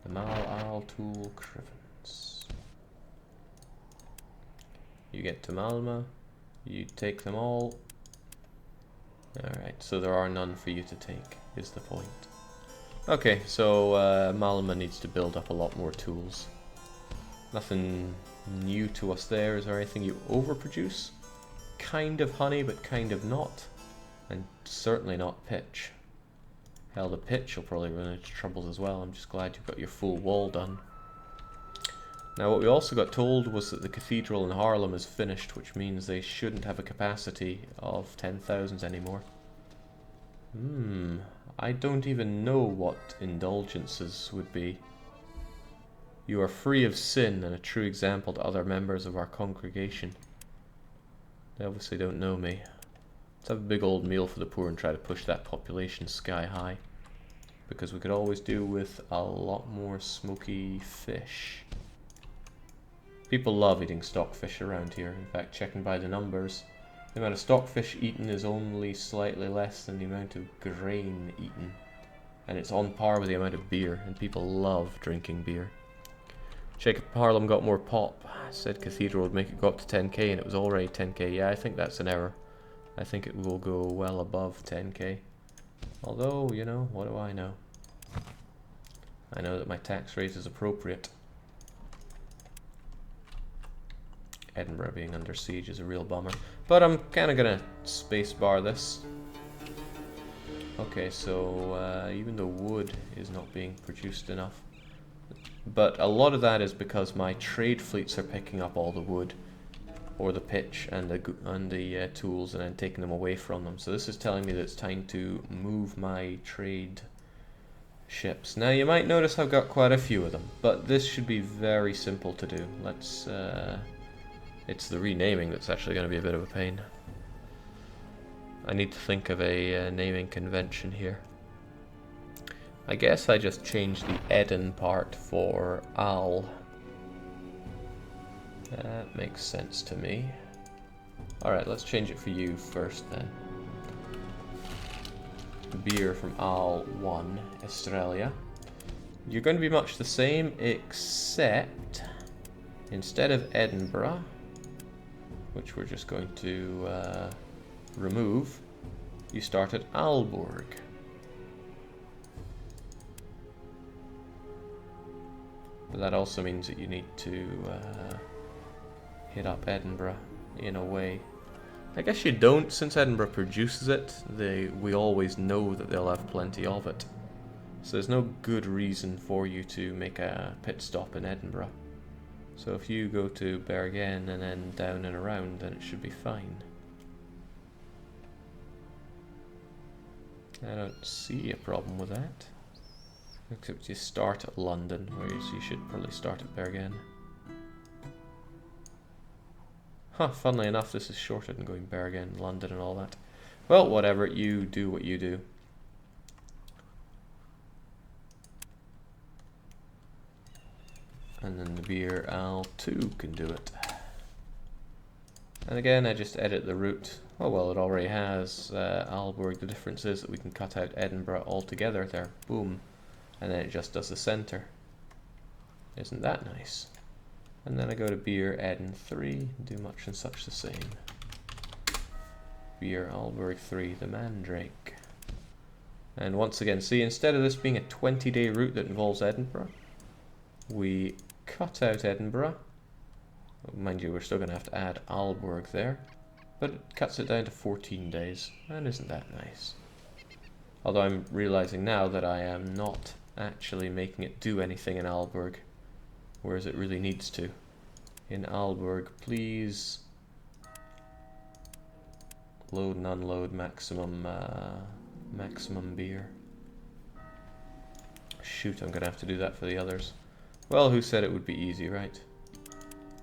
The Mal Al Tool Crivens. You get to Malma, you take them all. Alright, so there are none for you to take, is the point. Okay, so Malma needs to build up a lot more tools. Nothing new to us there. Is there anything you overproduce? Kind of honey, but kind of not. And certainly not pitch. Hell, the pitch will probably run into troubles as well. I'm just glad you've got your full wall done. Now what we also got told was that the cathedral in Haarlem is finished, which means they shouldn't have a capacity of 10,000 anymore. I don't even know what indulgences would be. You are free of sin and a true example to other members of our congregation. They obviously don't know me. Let's have a big old meal for the poor and try to push that population sky high. Because we could always do with a lot more smoky fish. People love eating stockfish around here. In fact, checking by the numbers, The amount of stockfish eaten is only slightly less than the amount of grain eaten. And it's on par with the amount of beer, and people love drinking beer. Check if Harlem got more pop. Said Cathedral would make it go up to 10k, and it was already 10k. Yeah, I think that's an error. I think it will go well above 10k. Although, you know, what do I know? I know that my tax rate is appropriate. Edinburgh being under siege is a real bummer. But I'm kind of going to spacebar this. Okay, so even though wood is not being produced enough. But a lot of that is because my trade fleets are picking up all the wood, or the pitch and the tools, and then taking them away from them. So this is telling me that it's time to move my trade ships. Now you might notice I've got quite a few of them, but this should be very simple to do. Let's it's the renaming that's actually going to be a bit of a pain. I need to think of a naming convention here. I guess I just changed the Eden part for Al. That makes sense to me. Alright, let's change it for you first then. Beer from Al 1, Australia. You're going to be much the same, except instead of Edinburgh, which we're just going to remove, you start at Aalborg. But that also means that you need to hit up Edinburgh in a way. I guess you don't, since Edinburgh produces it. We always know that they'll have plenty of it. So there's no good reason for you to make a pit stop in Edinburgh. So if you go to Bergen and then down and around, then it should be fine. I don't see a problem with that. Except you start at London, whereas you should probably start at Bergen. Huh, funnily enough, this is shorter than going Bergen, London and all that. Well, whatever, you do what you do. And then the beer Al 2 can do it. And again, I just edit the route. Oh well, it already has Aalborg. The difference is that we can cut out Edinburgh altogether there. Boom. And then it just does the centre. Isn't that nice? And then I go to beer Eden 3, do much and such the same. Beer Aalborg 3, the Mandrake. And once again, see, instead of this being a 20-day route that involves Edinburgh, we cut out Edinburgh. Mind you, we're still going to have to add Aalborg there, but it cuts it down to 14 days, and isn't that nice? Although I'm realizing now that I am not actually making it do anything in Aalborg, whereas it really needs to. In Aalborg, please load and unload maximum beer. Shoot, I'm gonna have to do that for the others. Well, who said it would be easy, right?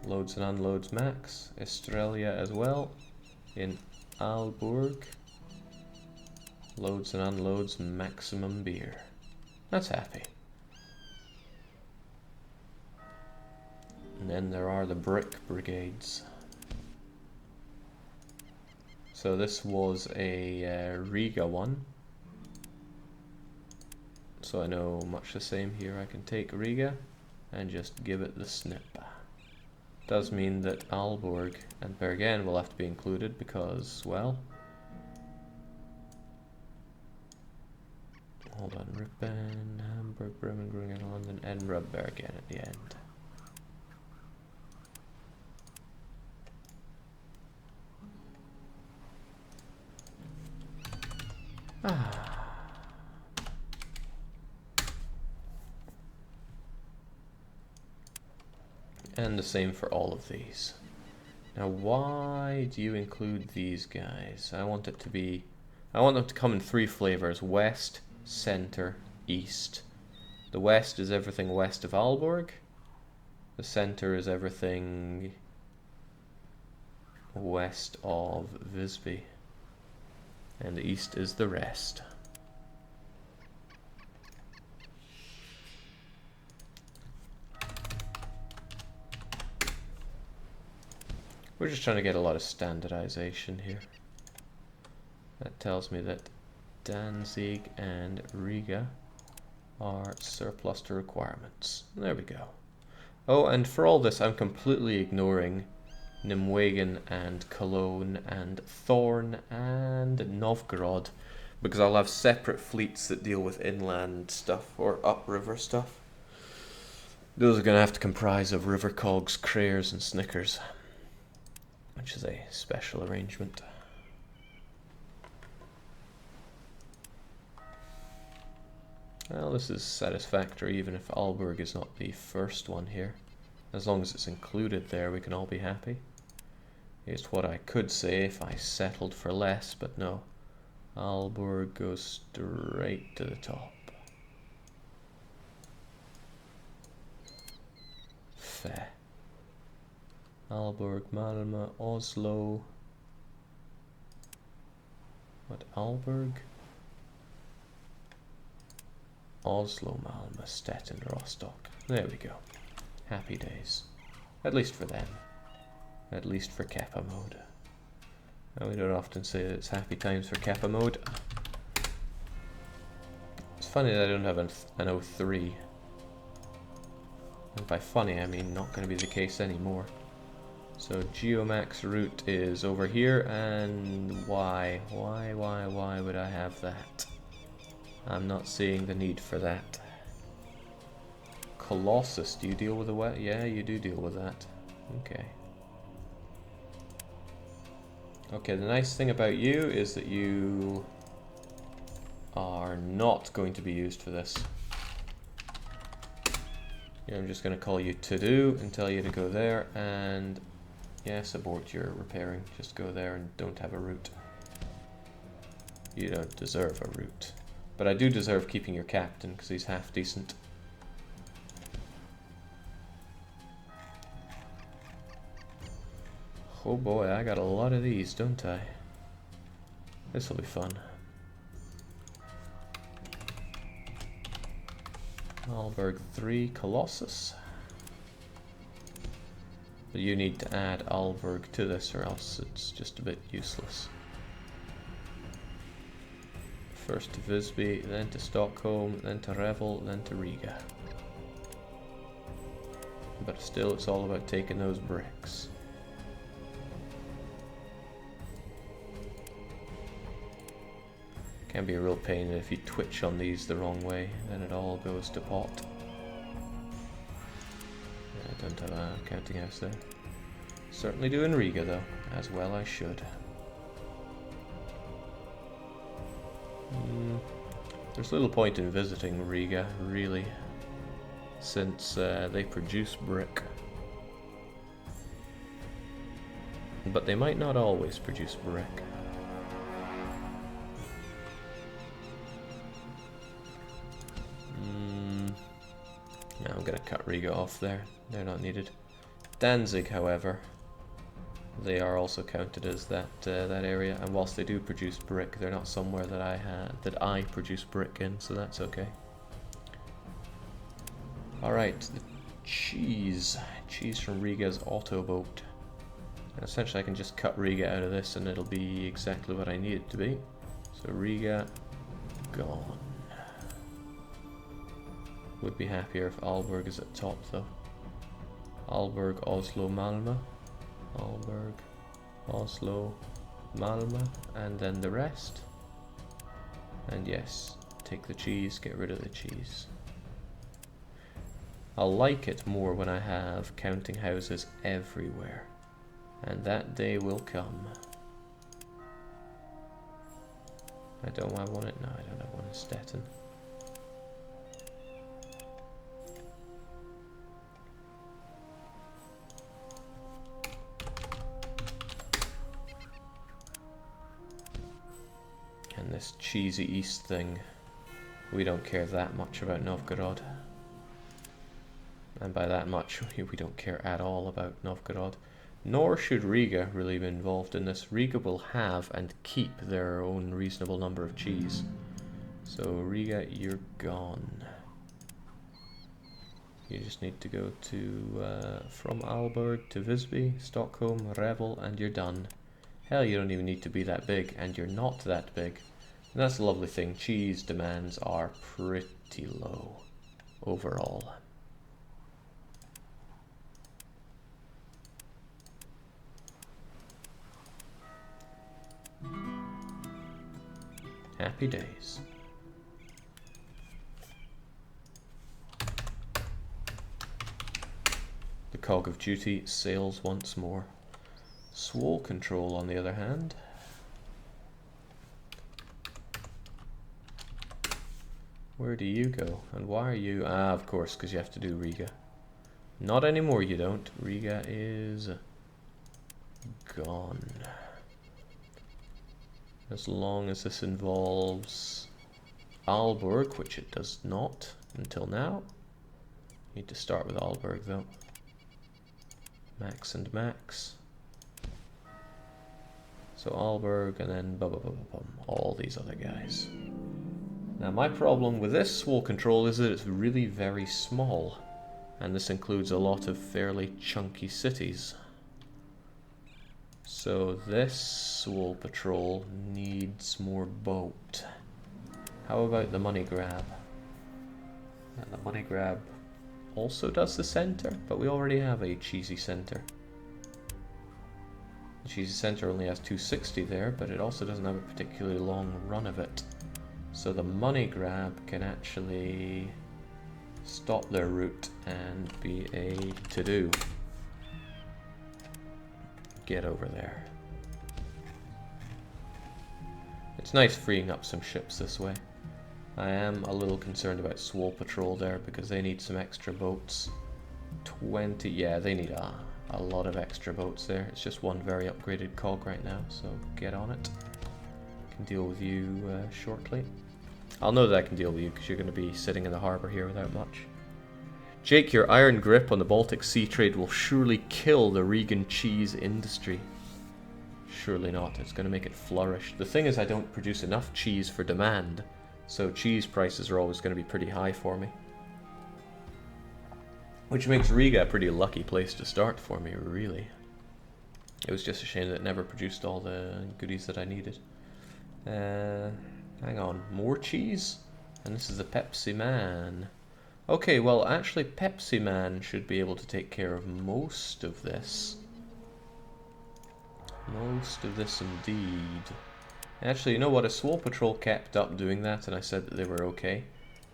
Loads and unloads max. Australia as well. In Aalborg, loads and unloads maximum beer. That's happy. And then there are the brick brigades. So this was a Riga one. So I know much the same here. I can take Riga and just give it the snip. Does mean that Aalborg and Bergen will have to be included because, well, hold on, Ripon, Hamburg, Bremen, Groningen, London, Edinburgh, Bergen at the end. And the same for all of these. Now why do you include these guys? I want them to come in 3 flavors: west, center, east. The west is everything west of Aalborg. The center is everything west of Visby. And the east is the rest. We're just trying to get a lot of standardization here. That tells me that Danzig and Riga are surplus to requirements. There we go. Oh, and for all this, I'm completely ignoring Nimwegen and Cologne and Thorn and Novgorod, because I'll have separate fleets that deal with inland stuff or upriver stuff. Those are going to have to comprise of river cogs, Crayers and Snickers, which is a special arrangement. Well, this is satisfactory even if Aalborg is not the first one here. As long as it's included there, we can all be happy. It's what I could say if I settled for less, but no. Aalborg goes straight to the top. Fair. Aalborg, Malmö, Oslo. What, Aalborg? Oslo, Malmö, Stettin, Rostock. There we go. Happy days. At least for them. At least for Kappa mode. Now, we don't often say that it's happy times for Kappa mode. It's funny that I don't have an 03. And by funny, I mean not going to be the case anymore. So Geomax route is over here, and why? Why would I have that? I'm not seeing the need for that. Colossus, do you deal with the wet? Yeah, you do deal with that. Okay. Okay, the nice thing about you is that you are not going to be used for this. Yeah, I'm just going to call you to do and tell you to go there, and yes, abort your repairing. Just go there and don't have a route. You don't deserve a route. But I do deserve keeping your captain because he's half decent. Oh boy, I got a lot of these, don't I? This will be fun. Aalborg 3, Colossus. But you need to add Aalborg to this or else it's just a bit useless. First to Visby, then to Stockholm, then to Revel, then to Riga. But still, it's all about taking those bricks. Can be a real pain if you twitch on these the wrong way, then it all goes to pot. Yeah, I don't have a counting house there. Certainly do in Riga though, as well I should. There's little point in visiting Riga, really, since they produce brick. But they might not always produce brick. No, I'm gonna cut Riga off there. They're not needed. Danzig, however, they are also counted as that that area, and whilst they do produce brick, they're not somewhere that I produce brick in, so that's okay. All right, the cheese from Riga's Autoboat, and essentially I can just cut Riga out of this, and it'll be exactly what I need it to be. So Riga, gone. Would be happier if Aalborg is at top though. Aalborg, Oslo, Malmö. Aalborg, Oslo, Malmö, and then the rest. And yes, take the cheese, get rid of the cheese. I'll like it more when I have counting houses everywhere. And that day will come. Do I want it? No, I don't have one in Stettin. And this cheesy east thing, we don't care that much about Novgorod. And by that much, we don't care at all about Novgorod. Nor should Riga really be involved in this. Riga will have and keep their own reasonable number of cheese. So Riga, you're gone. You just need to go to, from Aalborg to Visby, Stockholm, Revel, and you're done. Hell, you don't even need to be that big, and you're not that big. And that's the lovely thing, cheese demands are pretty low overall. Happy days. The cog of duty sails once more. Swole control, on the other hand. Where do you go? And why are you... Ah, of course, because you have to do Riga. Not anymore, you don't. Riga is gone. As long as this involves Aalborg, which it does not until now. Need to start with Aalborg, though. Max and Max. So Aalborg, and then all these other guys. Now my problem with this swole control is that it's really very small, and this includes a lot of fairly chunky cities. So this swole patrol needs more boat. How about the money grab? And the money grab also does the center, but we already have a cheesy center. The cheesy center only has 260 there, but it also doesn't have a particularly long run of it. So the money grab can actually stop their route and be a to-do. Get over there. It's nice freeing up some ships this way. I am a little concerned about Swole Patrol there because they need some extra boats. 20, yeah, they need a lot of extra boats there. It's just one very upgraded cog right now, so get on it. Can deal with you shortly. I'll know that I can deal with you because you're going to be sitting in the harbour here without much. Jake, your iron grip on the Baltic sea trade will surely kill the Regan cheese industry. Surely not. It's going to make it flourish. The thing is, I don't produce enough cheese for demand, so cheese prices are always going to be pretty high for me. Which makes Riga a pretty lucky place to start for me, really. It was just a shame that it never produced all the goodies that I needed. Hang on, more cheese? And this is the Pepsi Man. Okay, well actually Pepsi Man should be able to take care of most of this. Most of this indeed. Actually, you know what? A Swole Patrol kept up doing that and I said that they were okay.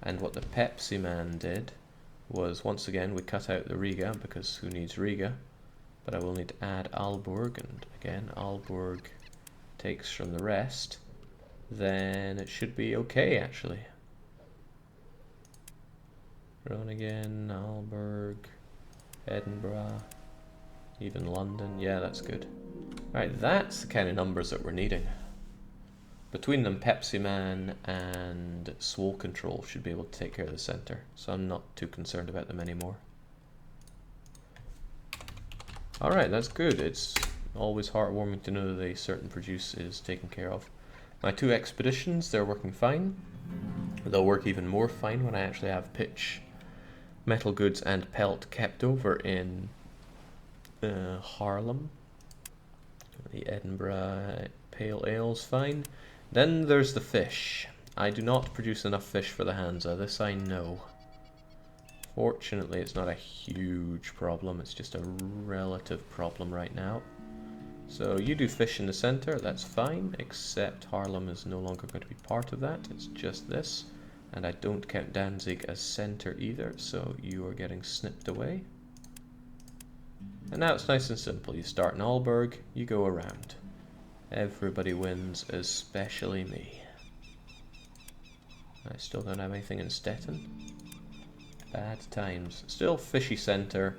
And what the Pepsi Man did was, once again, we cut out the Riga, because who needs Riga? But I will need to add Aalborg, and again, Aalborg takes from the rest. Then it should be okay, actually. Groningen, Aalborg, Edinburgh, even London. Yeah, that's good. Right, that's the kind of numbers that we're needing. Between them, Pepsi Man and Swole Control should be able to take care of the center, so I'm not too concerned about them anymore. Alright, that's good. It's always heartwarming to know that a certain produce is taken care of. My two expeditions, they're working fine. They'll work even more fine when I actually have pitch, metal goods and pelt kept over in Haarlem. The Edinburgh Pale Ale's fine. Then there's the fish. I do not produce enough fish for the Hansa, this I know. Fortunately, it's not a huge problem, it's just a relative problem right now. So you do fish in the center, that's fine, except Haarlem is no longer going to be part of that, it's just this. And I don't count Danzig as center either, so you are getting snipped away. And now it's nice and simple, you start in Aalborg, you go around. Everybody wins, especially me. I still don't have anything in Stettin. Bad times. Still fishy center.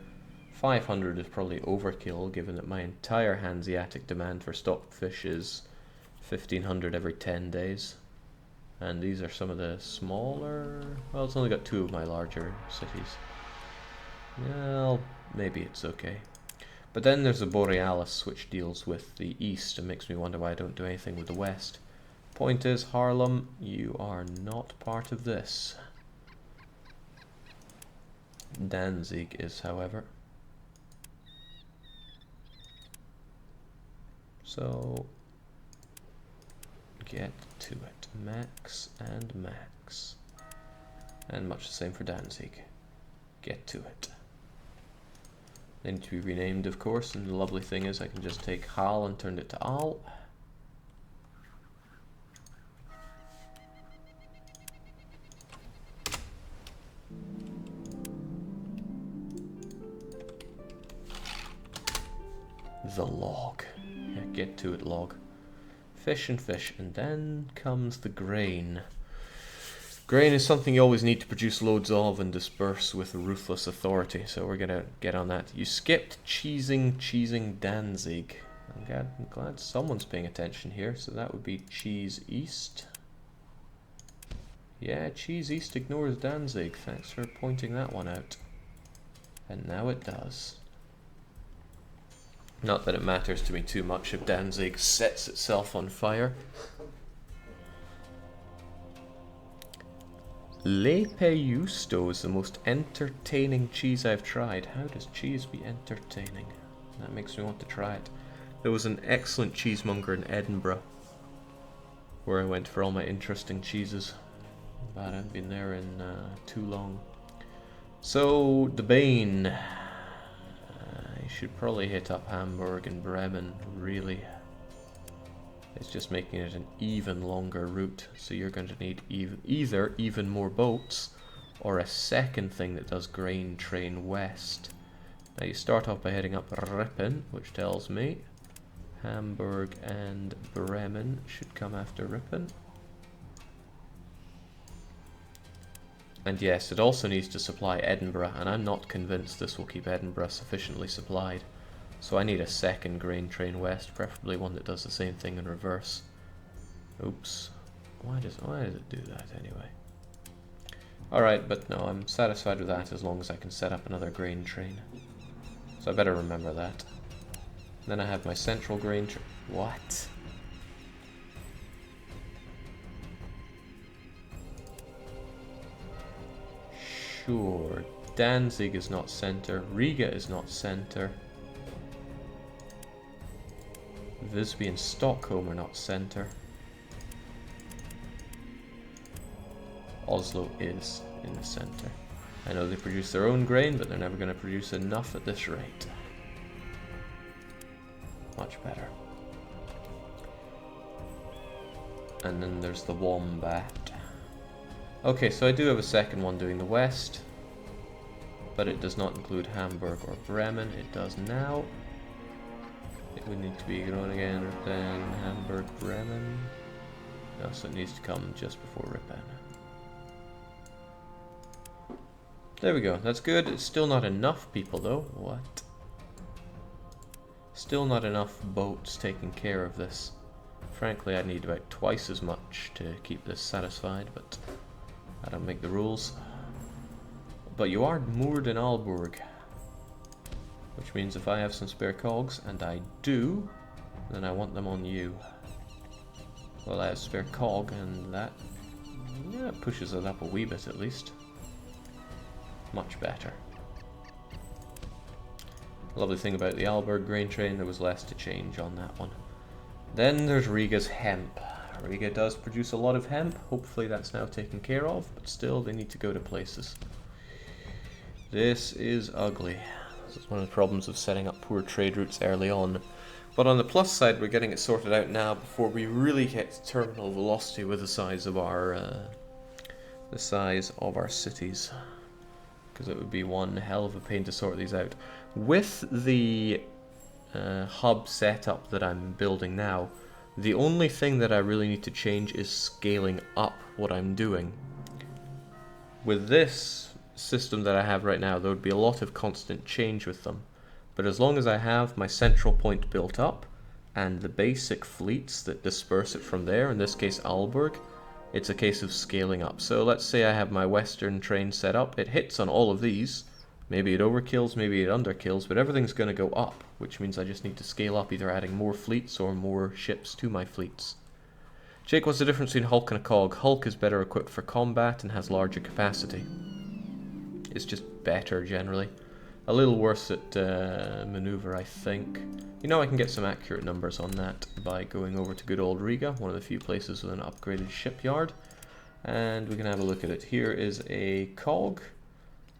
500 is probably overkill, given that my entire Hanseatic demand for stockfish is 1500 every 10 days. And these are some of the smaller... well, it's only got two of my larger cities. Well, maybe it's okay. But then there's the Borealis, which deals with the east and makes me wonder why I don't do anything with the west. Point is, Haarlem, you are not part of this. Danzig is, however. So get to it. Max and max. And much the same for Danzig. Get to it. They need to be renamed, of course, and the lovely thing is I can just take Hal and turn it to Al. The log. Yeah, get to it, log. Fish and fish, and then comes the grain. Grain is something you always need to produce loads of and disperse with ruthless authority, so we're gonna get on that. You skipped cheesing Danzig. I'm glad someone's paying attention here, so that would be cheese east. Yeah, cheese east ignores Danzig. Thanks for pointing that one out. And now it does. Not that it matters to me too much if Danzig sets itself on fire. Le Peusto is the most entertaining cheese I've tried. How does cheese be entertaining? That makes me want to try it. There was an excellent cheesemonger in Edinburgh where I went for all my interesting cheeses, but I haven't been there in too long. So, the Bane. I should probably hit up Hamburg and Bremen, really. It's just making it an even longer route, so you're going to need either even more boats or a second thing that does grain train west. Now you start off by heading up Rippen, which tells me Hamburg and Bremen should come after Rippen. And yes, it also needs to supply Edinburgh, and I'm not convinced this will keep Edinburgh sufficiently supplied. So I need a second grain train west, preferably one that does the same thing in reverse. Oops. Why does it do that anyway? Alright, but no, I'm satisfied with that as long as I can set up another grain train. So I better remember that. Then I have my central grain train. What? Sure. Danzig is not center. Riga is not center. Visby and Stockholm are not center. Oslo is in the center. I know they produce their own grain, but they're never going to produce enough at this rate. Much better. And then there's the Wombat. Okay, so I do have a second one doing the west, but it does not include Hamburg or Bremen. It does now. It would need to be grown again, then Hamburg, Bremen. No, so it needs to come just before Rippen. There we go, that's good. It's still not enough people though. What? Still not enough boats taking care of this. Frankly, I need about twice as much to keep this satisfied, but I don't make the rules. But you are moored in Aalborg, which means if I have some spare cogs, and I do, then I want them on you. Well, I have spare cog, and that pushes it up a wee bit at least. Much better. Lovely thing about the Aalborg grain train, there was less to change on that one. Then there's Riga's hemp. Riga does produce a lot of hemp. Hopefully that's now taken care of, but still they need to go to places. This is ugly. This is one of the problems of setting up poor trade routes early on. But on the plus side, we're getting it sorted out now before we really get to terminal velocity with the size of our cities. Because it would be one hell of a pain to sort these out. With the hub setup that I'm building now, the only thing that I really need to change is scaling up what I'm doing. With this system that I have right now, there would be a lot of constant change with them. But as long as I have my central point built up, and the basic fleets that disperse it from there, in this case Aalborg, it's a case of scaling up. So let's say I have my western train set up, it hits on all of these, maybe it overkills, maybe it underkills, but everything's going to go up, which means I just need to scale up, either adding more fleets or more ships to my fleets. Jake, what's the difference between Hulk and a cog? Hulk is better equipped for combat and has larger capacity. It's just better generally. A little worse at maneuver, I think. You know, I can get some accurate numbers on that by going over to good old Riga, one of the few places with an upgraded shipyard. And we can have a look at it. Here is a cog.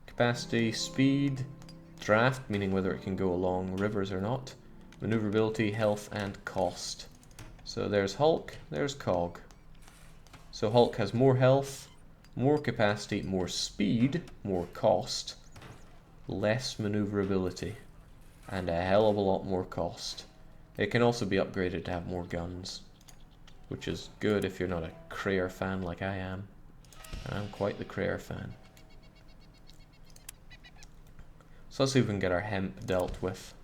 Capacity, speed, draft, meaning whether it can go along rivers or not. Maneuverability, health, and cost. So there's Hulk, there's cog. So Hulk has more health, more capacity, more speed, more cost, less maneuverability, and a hell of a lot more cost. It can also be upgraded to have more guns, which is good if you're not a Krayer fan like I am. I'm quite the Krayer fan. So let's see if we can get our hemp dealt with.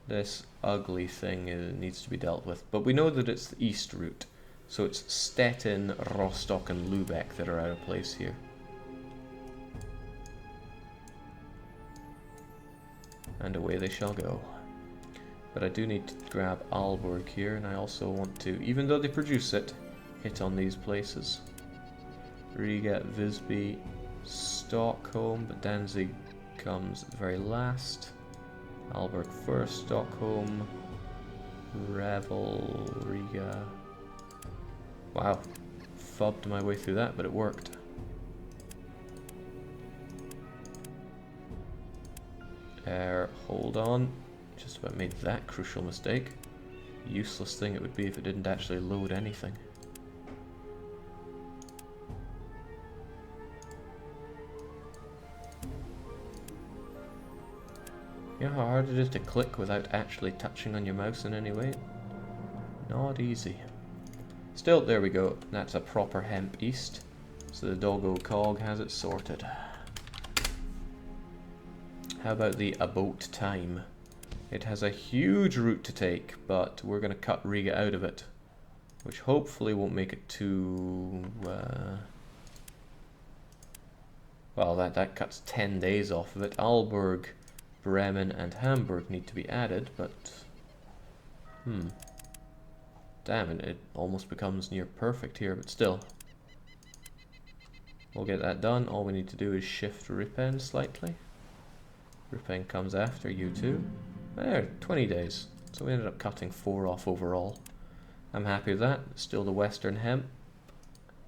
This ugly thing needs to be dealt with, but we know that it's the east route. So it's Stettin, Rostock, and Lübeck that are out of place here. And away they shall go. But I do need to grab Aalborg here, and I also want to, even though they produce it, hit on these places. Riga, Visby, Stockholm, but Danzig comes very last. Aalborg first, Stockholm, Revel, Riga. Wow, fubbed my way through that, but it worked. Hold on. Just about made that crucial mistake. Useless thing it would be if it didn't actually load anything. You know how hard it is to click without actually touching on your mouse in any way? Not easy. Still, there we go. That's a proper hemp east. So the doggo cog has it sorted. How about the about time? It has a huge route to take, but we're going to cut Riga out of it, which hopefully won't make it too... well, that cuts 10 days off of it. Aalborg, Bremen, and Hamburg need to be added, but... damn it almost becomes near perfect here, but still. We'll get that done. All we need to do is shift Ripen slightly. Ripen comes after you two. There, 20 days. So we ended up cutting 4 off overall. I'm happy with that. Still the Western Hemp.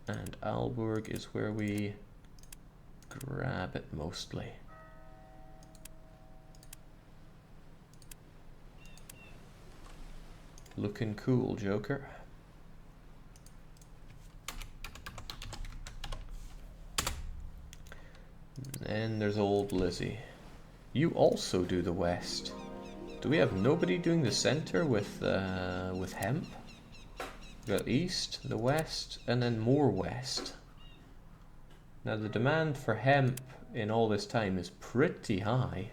And Aalborg is where we grab it mostly. Looking cool, Joker. And there's old Lizzie. You also do the west. Do we have nobody doing the center with hemp? We've got east, the west, and then more west. Now the demand for hemp in all this time is pretty high,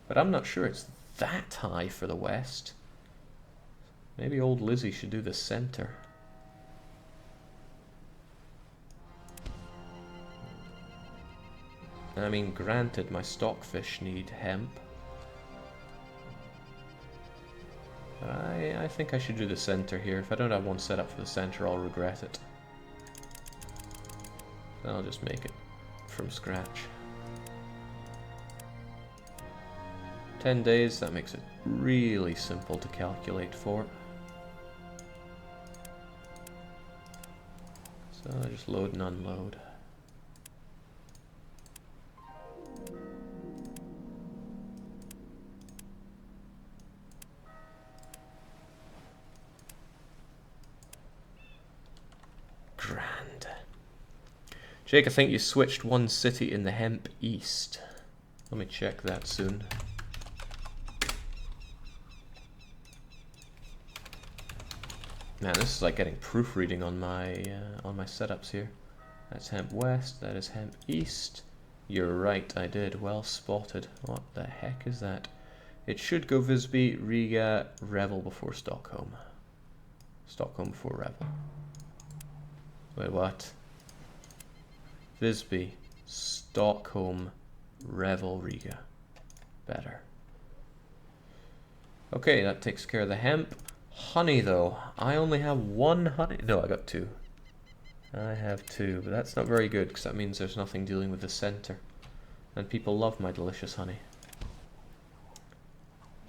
but I'm not sure it's that high for the west. Maybe old Lizzie should do the center. I mean, granted, my stockfish need hemp. But I think I should do the center here. If I don't have one set up for the center, I'll regret it. Then I'll just make it from scratch. 10 days, that makes it really simple to calculate for. So I just load and unload. Grand. Jake, I think you switched one city in the hemp east. Let me check that soon. Man, this is like getting proofreading on my setups here. That's hemp west, that is hemp east. You're right, I did. Well spotted. What the heck is that? It should go Visby, Riga, Revel before Stockholm. Stockholm before Revel. Wait, what? Visby, Stockholm, Revel, Riga. Better. Okay, that takes care of the hemp. Honey, though. I only have 1 honey. No, I got 2. I have 2, but that's not very good because that means there's nothing dealing with the center. And people love my delicious honey.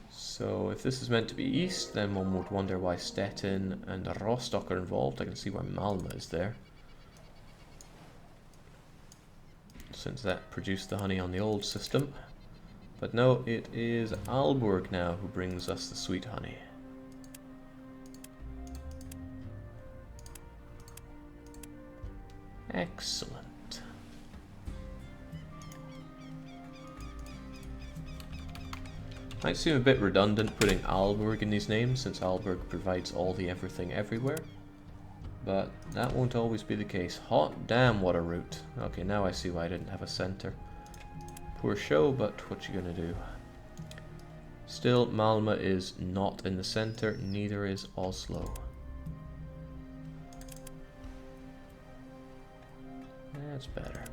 So if this is meant to be east, then one would wonder why Stettin and Rostock are involved. I can see why Malmö is there, since that produced the honey on the old system. But no, it is Aalborg now who brings us the sweet honey. Excellent. Might seem a bit redundant putting Aalborg in these names, since Aalborg provides all the everything everywhere. But that won't always be the case. Hot damn, what a route. Okay, now I see why I didn't have a center. Poor show, but what you gonna do? Still, Malmö is not in the center, neither is Oslo. That's better.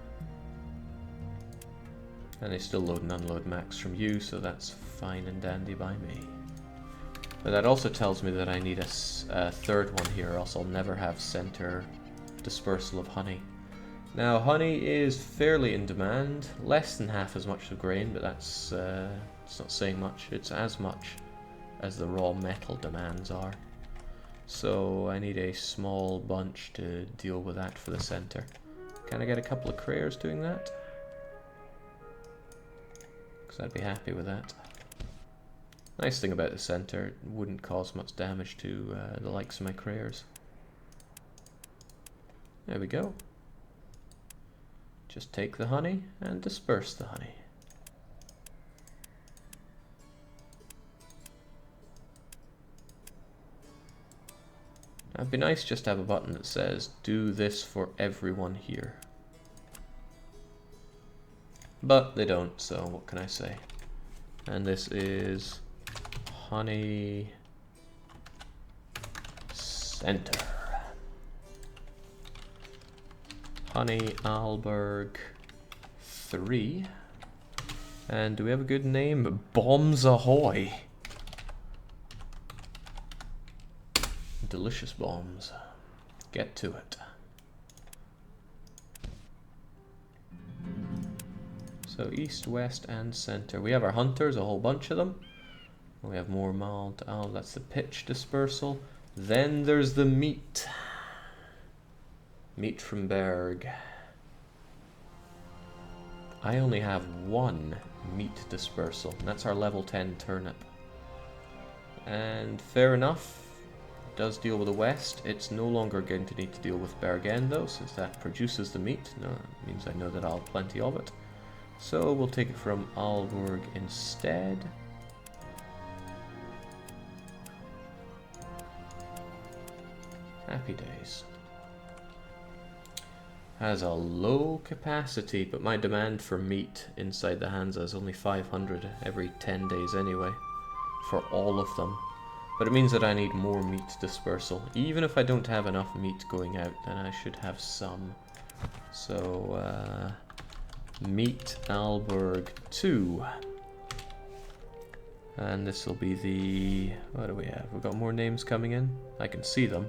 And they still load and unload max from you, so that's fine and dandy by me. But that also tells me that I need a third one here, or else I'll never have center dispersal of honey. Now, honey is fairly in demand, less than half as much of grain, but that's it's not saying much. It's as much as the raw metal demands are. So I need a small bunch to deal with that for the center. Can I get a couple of crayers doing that? Because I'd be happy with that. Nice thing about the center, it wouldn't cause much damage to the likes of my crayers. There we go. Just take the honey and disperse the honey. Now, it'd be nice just to have a button that says, do this for everyone here. But they don't, so what can I say? And this is honey center. Honey Aalborg 3. And do we have a good name? Bombs Ahoy. Delicious bombs. Get to it. So east, west, and center. We have our hunters, a whole bunch of them. We have more malt. Oh, that's the pitch dispersal. Then there's the meat. Meat from Berg. I only have one meat dispersal. And that's our level 10 turnip. And fair enough. It does deal with the west. It's no longer going to need to deal with Bergen though, since that produces the meat. No, it means I know that I'll have plenty of it. So we'll take it from Aalborg instead. Happy days. Has a low capacity, but my demand for meat inside the Hansa is only 500 every 10 days anyway, for all of them. But it means that I need more meat dispersal. Even if I don't have enough meat going out, then I should have some. So, meat Aalborg 2. And this will be the... what do we have? We've got more names coming in. I can see them.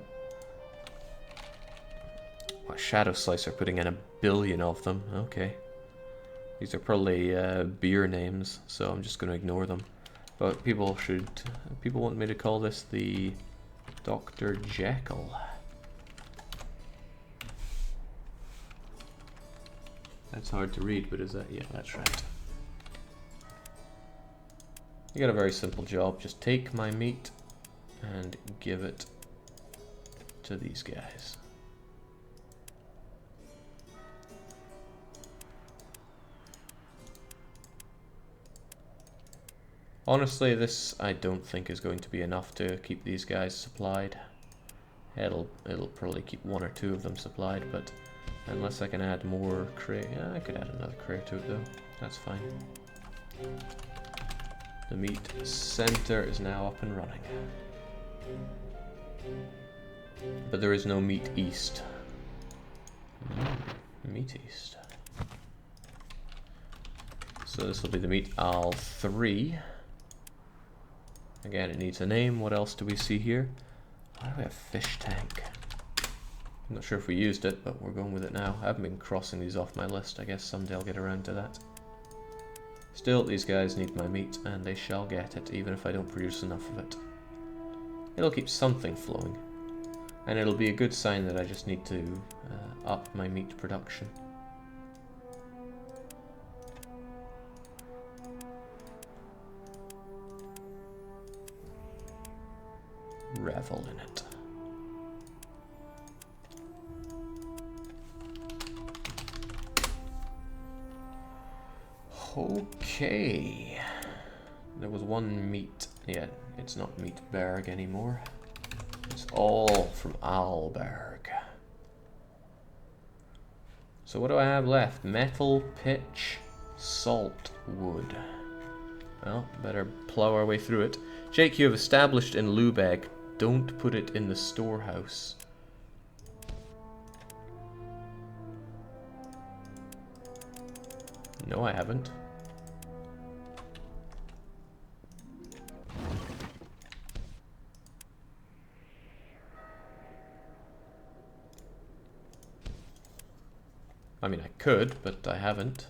What, Shadow Slicer putting in 1 billion of them. Okay. These are probably beer names, so I'm just going to ignore them. But people want me to call this the Dr. Jekyll. That's hard to read, but is that... yeah, that's right. You got a very simple job. Just take my meat and give it to these guys. Honestly, this I don't think is going to be enough to keep these guys supplied. It'll probably keep 1 or 2 of them supplied, but unless I can add more crate, yeah, I could add another crate to it though. That's fine. The meat center is now up and running, but there is no meat east. Meat east. So this will be the meat Al 3. Again, it needs a name. What else do we see here? Why do we have fish tank? I'm not sure if we used it, but we're going with it now. I haven't been crossing these off my list. I guess someday I'll get around to that. Still, these guys need my meat, and they shall get it, even if I don't produce enough of it. It'll keep something flowing, and it'll be a good sign that I just need to up my meat production. Revel in it. Okay. There was one meat. Yeah, it's not Meatberg anymore. It's all from Alberg. So what do I have left? Metal, pitch, salt, wood. Well, better plow our way through it. Jake, you have established in Lübeck. Don't put it in the storehouse. No, I haven't. I mean, I could, but I haven't.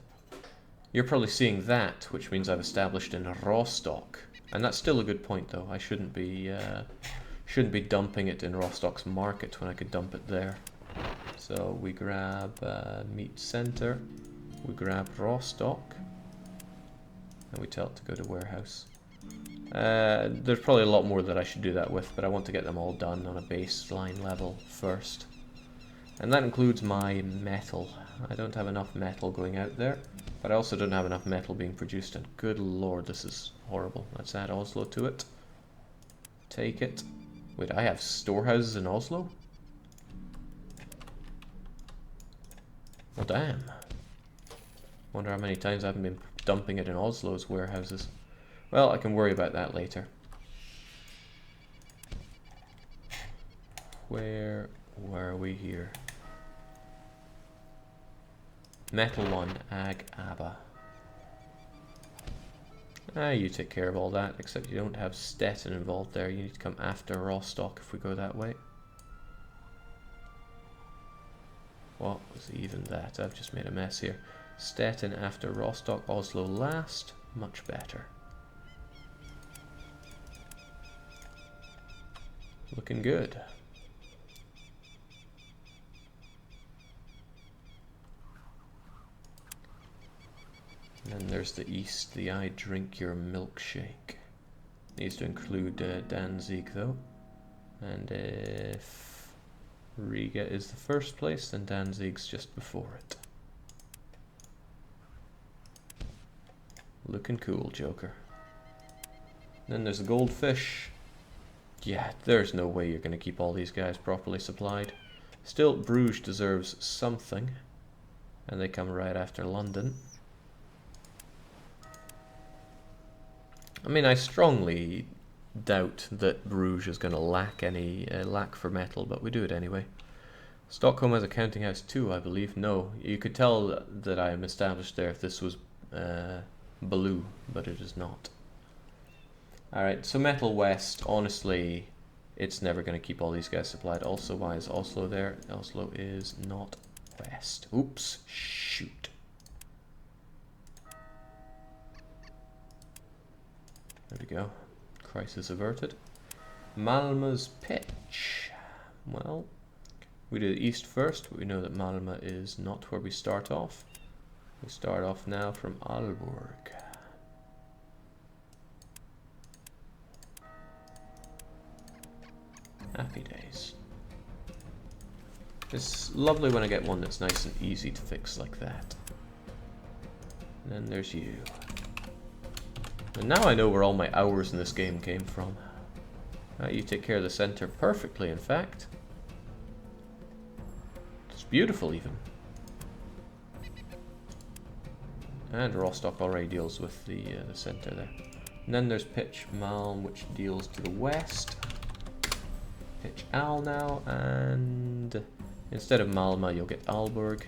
You're probably seeing that, which means I've established in Rostock. And that's still a good point, though. I shouldn't be dumping it in Rostock's market when I could dump it there. So we grab Meat Center, we grab Rostock, and we tell it to go to warehouse. There's probably a lot more that I should do that with, but I want to get them all done on a baseline level first. And that includes my metal. I don't have enough metal going out there, but I also don't have enough metal being produced, and good lord, this is horrible. Let's add Oslo to it. Take it. Wait, I have storehouses in Oslo? Well, damn. Wonder how many times I haven't been dumping it in Oslo's warehouses. Well, I can worry about that later. Where were we here? Metal 1, Ag Abba. You take care of all that, except you don't have Stettin involved there. You need to come after Rostock if we go that way. What was even that? I've just made a mess here. Stettin after Rostock, Oslo last. Much better. Looking good. And then there's the east, the I drink your milkshake. Needs to include Danzig though. And if Riga is the first place, then Danzig's just before it. Looking cool, Joker. And then there's the goldfish. Yeah, there's no way you're going to keep all these guys properly supplied. Still, Bruges deserves something. And they come right after London. I mean, I strongly doubt that Bruges is going to lack any lack for metal, but we do it anyway. Stockholm has a counting house too, I believe. No, you could tell that I am established there if this was blue, but it is not. Alright, so Metal West, honestly, it's never going to keep all these guys supplied. Also, why is Oslo there? Oslo is not west. Oops, shoot. There we go. Crisis averted. Malmö's pitch. Well, we do the east first, but we know that Malmö is not where we start off. We start off now from Aalborg. Happy days. It's lovely when I get one that's nice and easy to fix like that. And then there's you. And now I know where all my hours in this game came from. You take care of the center perfectly, in fact. It's beautiful, even. And Rostock already deals with the center there. And then there's Pitch Malm, which deals to the west. Pitch Al now, and instead of Malmö, you'll get Aalborg.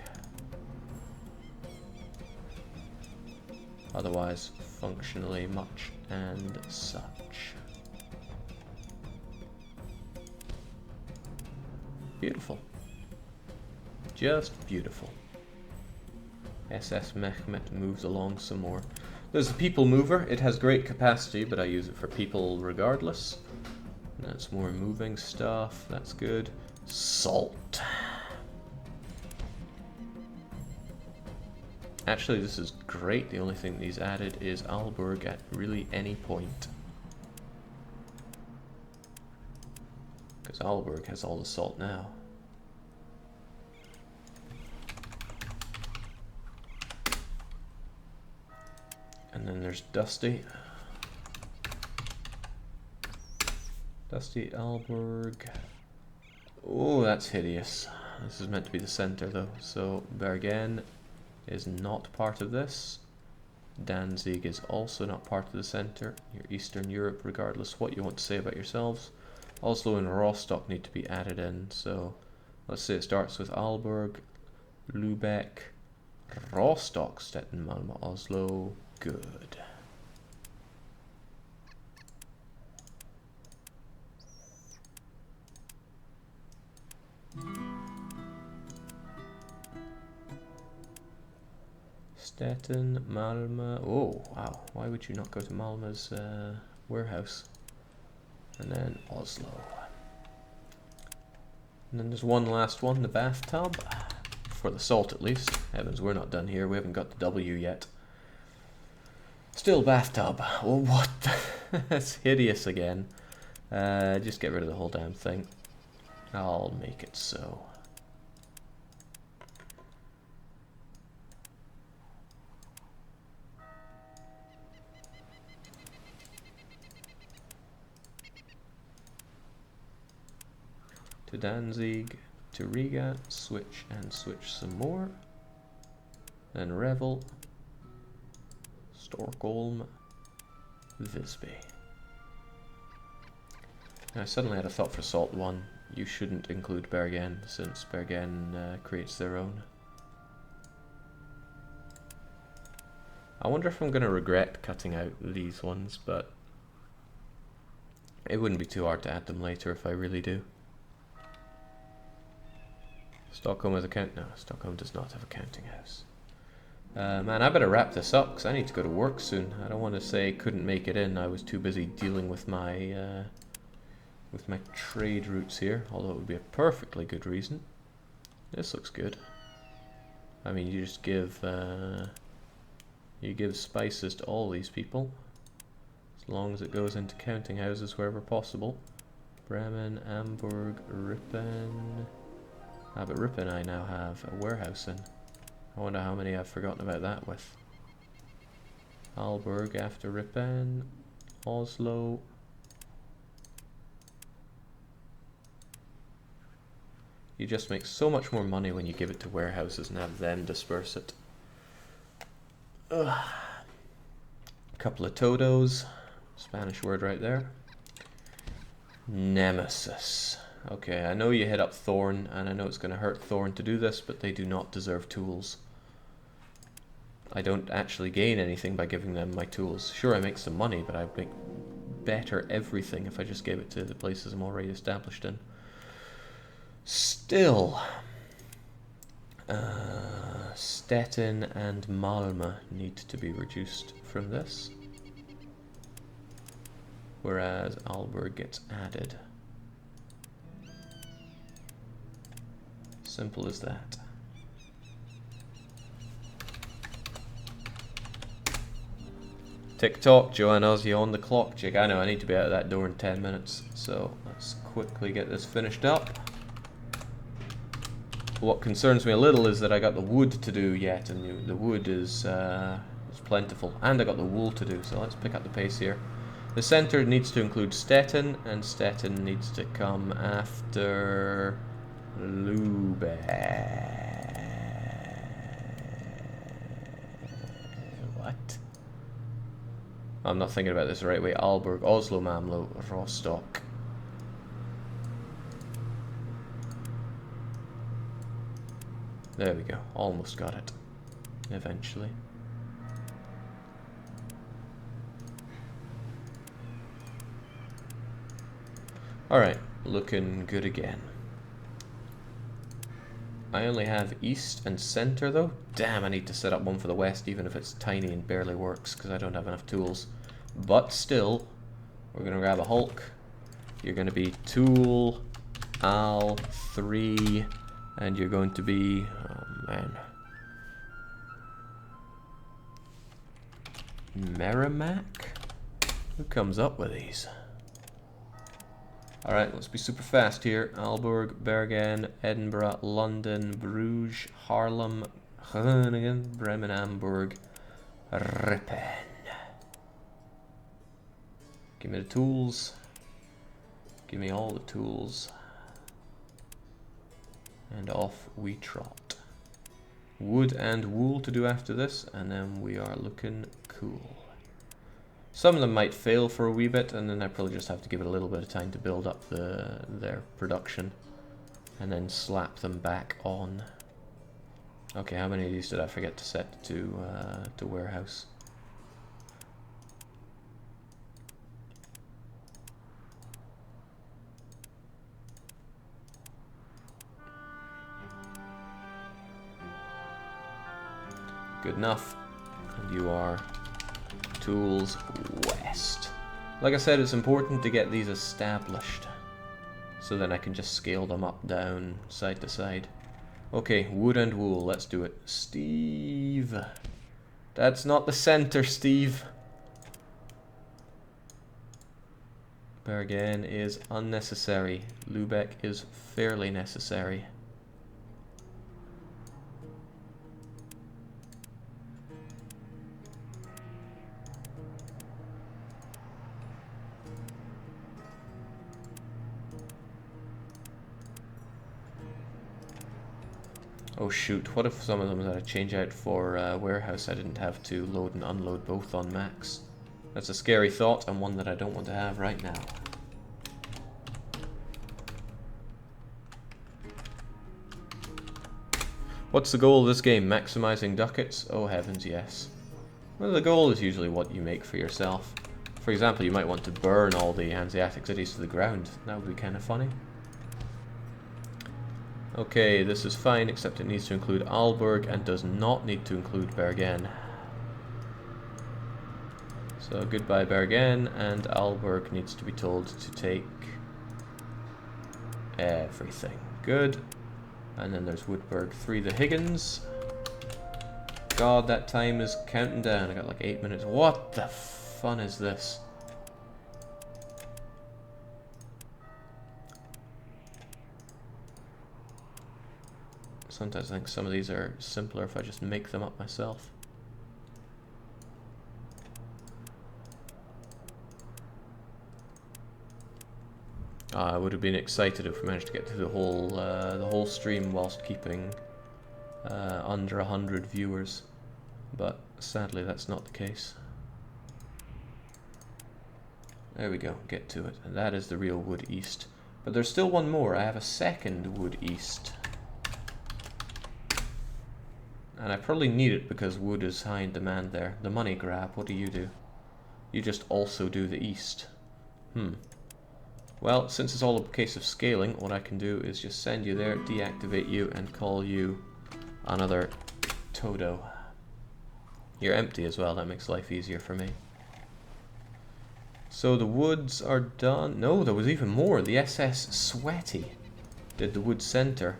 Otherwise, functionally much and such. Beautiful. Just beautiful. SS Mehmet moves along some more. There's the people mover. It has great capacity, but I use it for people regardless. That's more moving stuff. That's good. Salt. Actually, this is great. The only thing these added is Aalborg at really any point. Because Aalborg has all the salt now. And then there's Dusty. Dusty Aalborg. Oh, that's hideous. This is meant to be the center though. So Bergen is not part of this. Danzig is also not part of the center. Your Eastern Europe, regardless what you want to say about yourselves. Oslo and Rostock need to be added in. So let's say it starts with Aalborg, Lübeck, Rostock, Stettin, Malmö, Oslo. Good. Stettin, Malmö. Oh, wow. Why would you not go to Malmö's warehouse? And then Oslo. And then there's one last one, the bathtub. For the salt, at least. Heavens, we're not done here. We haven't got the W yet. Still bathtub. Oh, what? That's hideous again. Just get rid of the whole damn thing. I'll make it so. To Danzig, to Riga, switch and switch some more. Then Revel, Stockholm, Visby. Now I suddenly had a thought for Salt 1. You shouldn't include Bergen, since Bergen creates their own. I wonder if I'm going to regret cutting out these ones, but it wouldn't be too hard to add them later if I really do. Stockholm has a count? No, Stockholm does not have a counting house. Man, I better wrap this up because I need to go to work soon. I don't want to say couldn't make it in. I was too busy dealing with my trade routes here, although it would be a perfectly good reason. This looks good. I mean, you just give spices to all these people, as long as it goes into counting houses wherever possible. Bremen, Hamburg, Rippen. Ah, but Rippen I now have a warehouse in. I wonder how many I've forgotten about that with. Aalborg after Rippen, Oslo. You just make so much more money when you give it to warehouses and have them disperse it. Ugh. Couple of Todos, Spanish word right there. Nemesis. Okay, I know you hit up Thorn, and I know it's going to hurt Thorn to do this, but they do not deserve tools. I don't actually gain anything by giving them my tools. Sure, I make some money, but I make better everything if I just gave it to the places I'm already established in. Still, Stettin and Malmö need to be reduced from this, whereas Aalborg gets added. Simple as that. Tick tock, Joanna's you on the clock, chick. I know I need to be out of that door in 10 minutes, so let's quickly get this finished up. What concerns me a little is that I got the wood to do yet, and the wood is plentiful, and I got the wool to do, so let's pick up the pace here. The center needs to include Stettin, and Stettin needs to come after Lübeck. What? I'm not thinking about this the right way. Aalborg, Oslo, Malmö, Rostock. There we go. Almost got it. Eventually. Alright, looking good again. I only have east and center though. Damn, I need to set up one for the west, even if it's tiny and barely works, because I don't have enough tools. But still, we're going to grab a Hulk. You're going to be Tool, Al, 3, and you're going to be... oh man. Merrimack? Who comes up with these? Alright, let's be super fast here. Aalborg, Bergen, Edinburgh, London, Bruges, Haarlem, Groningen, Bremen, Hamburg, Ripon. Give me the tools. Give me all the tools. And off we trot. Wood and wool to do after this, and then we are looking cool. Some of them might fail for a wee bit, and then I probably just have to give it a little bit of time to build up their production, and then slap them back on. Okay, how many of these did I forget to set to warehouse? Good enough. And you are Tools West. Like I said, it's important to get these established, so then I can just scale them up, down, side to side. Okay, wood and wool, let's do it. Steve. That's not the center, Steve. Bergen is unnecessary. Lubeck is fairly necessary. Oh shoot, what if some of them that I change out for warehouse I didn't have to load and unload both on max? That's a scary thought, and one that I don't want to have right now. What's the goal of this game? Maximizing ducats? Oh heavens, yes. Well, the goal is usually what you make for yourself. For example, you might want to burn all the Hanseatic cities to the ground. That would be kind of funny. Okay, this is fine, except it needs to include Aalborg and does not need to include Bergen. So goodbye Bergen, and Aalborg needs to be told to take everything. Good. And then there's Woodburg 3 the Higgins. God, that time is counting down. I got like 8 minutes. What the fun is this? Sometimes I think some of these are simpler if I just make them up myself. I would have been excited if we managed to get through the whole stream whilst keeping under 100 viewers, but sadly that's not the case. There we go, get to it. And that is the real wood east. But there's still one more. I have a second wood east. And I probably need it because wood is high in demand there. The money grab, what do? You just also do the east. Well, since it's all a case of scaling, what I can do is just send you there, deactivate you, and call you another Todo. You're empty as well, that makes life easier for me. So the woods are done. No, there was even more. The SS Sweaty did the wood center.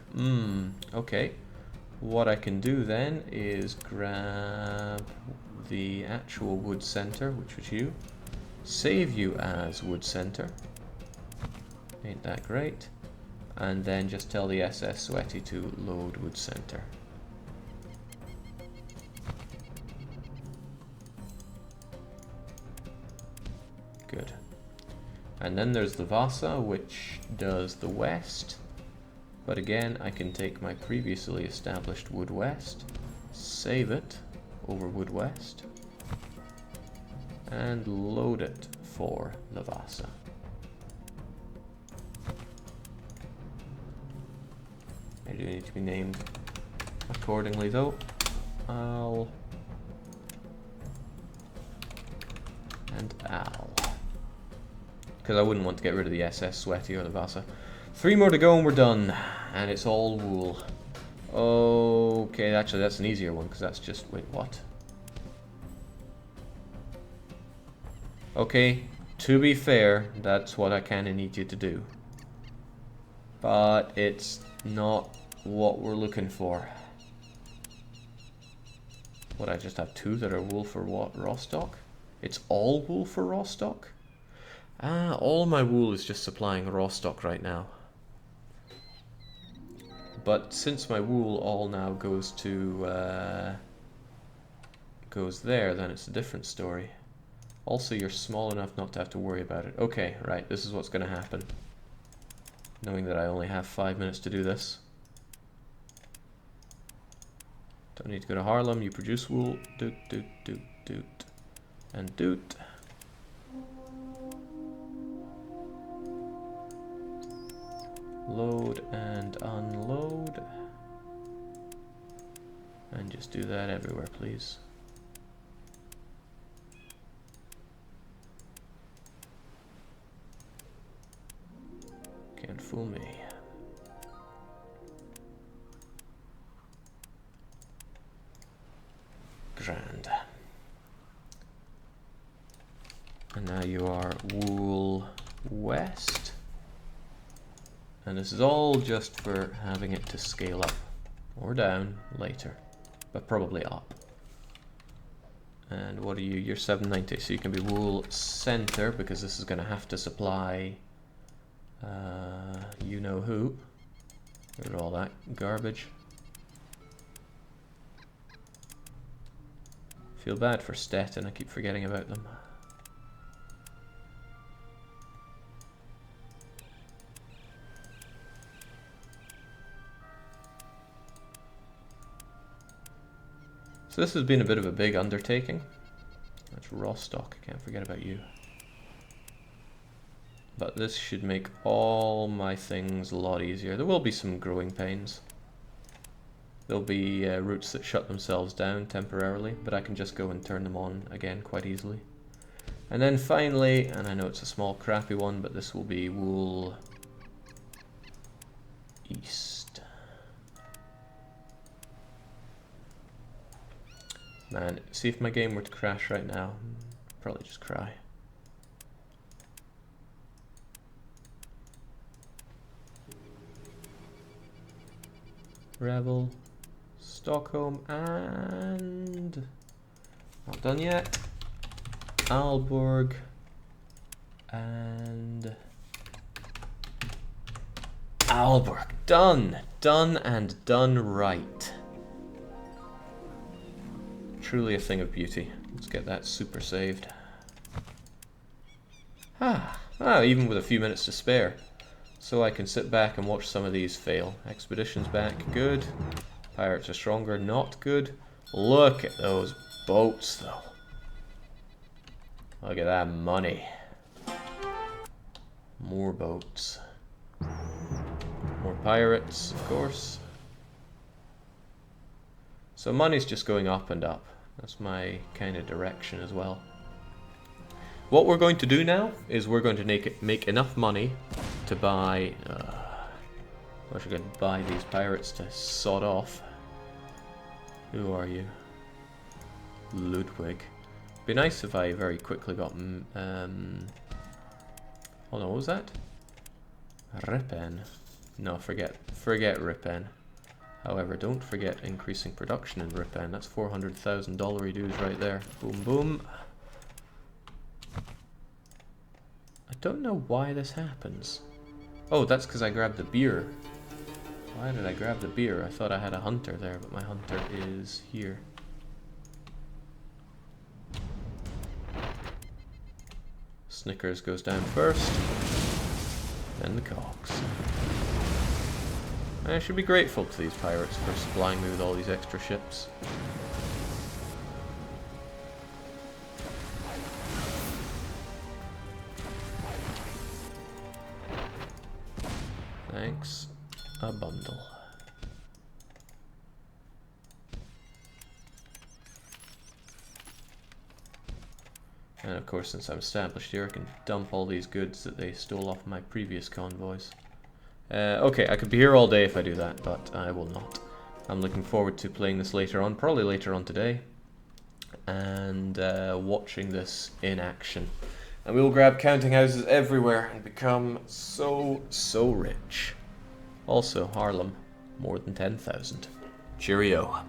Okay. What I can do then is grab the actual wood center, which was you, save you as wood center, ain't that great, and then just tell the SS Sweaty to load wood center. Good. And then there's the Vasa, which does the west. But again, I can take my previously established wood west, save it over wood west, and load it for the Vasa. They do need to be named accordingly though. Al and Al. Because I wouldn't want to get rid of the SS Sweaty or the Vasa. 3 more to go and we're done. And it's all wool. Okay, actually that's an easier one because that's just... Wait, what? Okay, to be fair, that's what I kind of need you to do. But it's not what we're looking for. What, I just have two that are wool for what? Raw stock? It's all wool for raw stock? Ah, all my wool is just supplying raw stock right now. But since my wool all now goes to... goes there, then it's a different story. Also, you're small enough not to have to worry about it. Okay, right, this is what's going to happen. Knowing that I only have 5 minutes to do this. Don't need to go to Haarlem, you produce wool. Doot, doot, doot, doot. And doot. Load and unload. And just do that everywhere, please. Can't fool me. Grand. And now you are wool west. And this is all just for having it to scale up or down later, but probably up. And what are you? You're 790, so you can be wool center because this is going to have to supply you know who. Get rid of all that garbage. Feel bad for Stettin, I keep forgetting about them. So this has been a bit of a big undertaking. That's Rostock, I can't forget about you. But this should make all my things a lot easier. There will be some growing pains. There'll be roots that shut themselves down temporarily, but I can just go and turn them on again quite easily. And then finally, and I know it's a small crappy one, but this will be wool east. Man, see if my game were to crash right now, I'd probably just cry. Revel, Stockholm, and not done yet. Aalborg and Aalborg. Done! Done and done right. Truly a thing of beauty. Let's get that super saved. Even with a few minutes to spare. So I can sit back and watch some of these fail. Expedition's back, good. Pirates are stronger, not good. Look at those boats though. Look at that money. More boats. More pirates, of course. So money's just going up and up. That's my kind of direction as well. What we're going to do now is we're going to make enough money to buy... I should go buy these pirates to sod off. Who are you? Ludwig. Be nice if I very quickly got... hold on, what was that? Rippen. No, forget Rippen. However, don't forget increasing production in Rippen. That's $400,000 dues right there. Boom, boom. I don't know why this happens. Oh, that's because I grabbed the beer. Why did I grab the beer? I thought I had a hunter there, but my hunter is here. Snickers goes down first. Then the cogs. I should be grateful to these pirates for supplying me with all these extra ships. Thanks. A bundle. And of course, since I'm established here, I can dump all these goods that they stole off my previous convoys. Okay, I could be here all day if I do that, but I will not. I'm looking forward to playing this later on, probably later on today, and watching this in action. And we will grab counting houses everywhere and become so rich. Also, Haarlem, more than 10,000. Cheerio.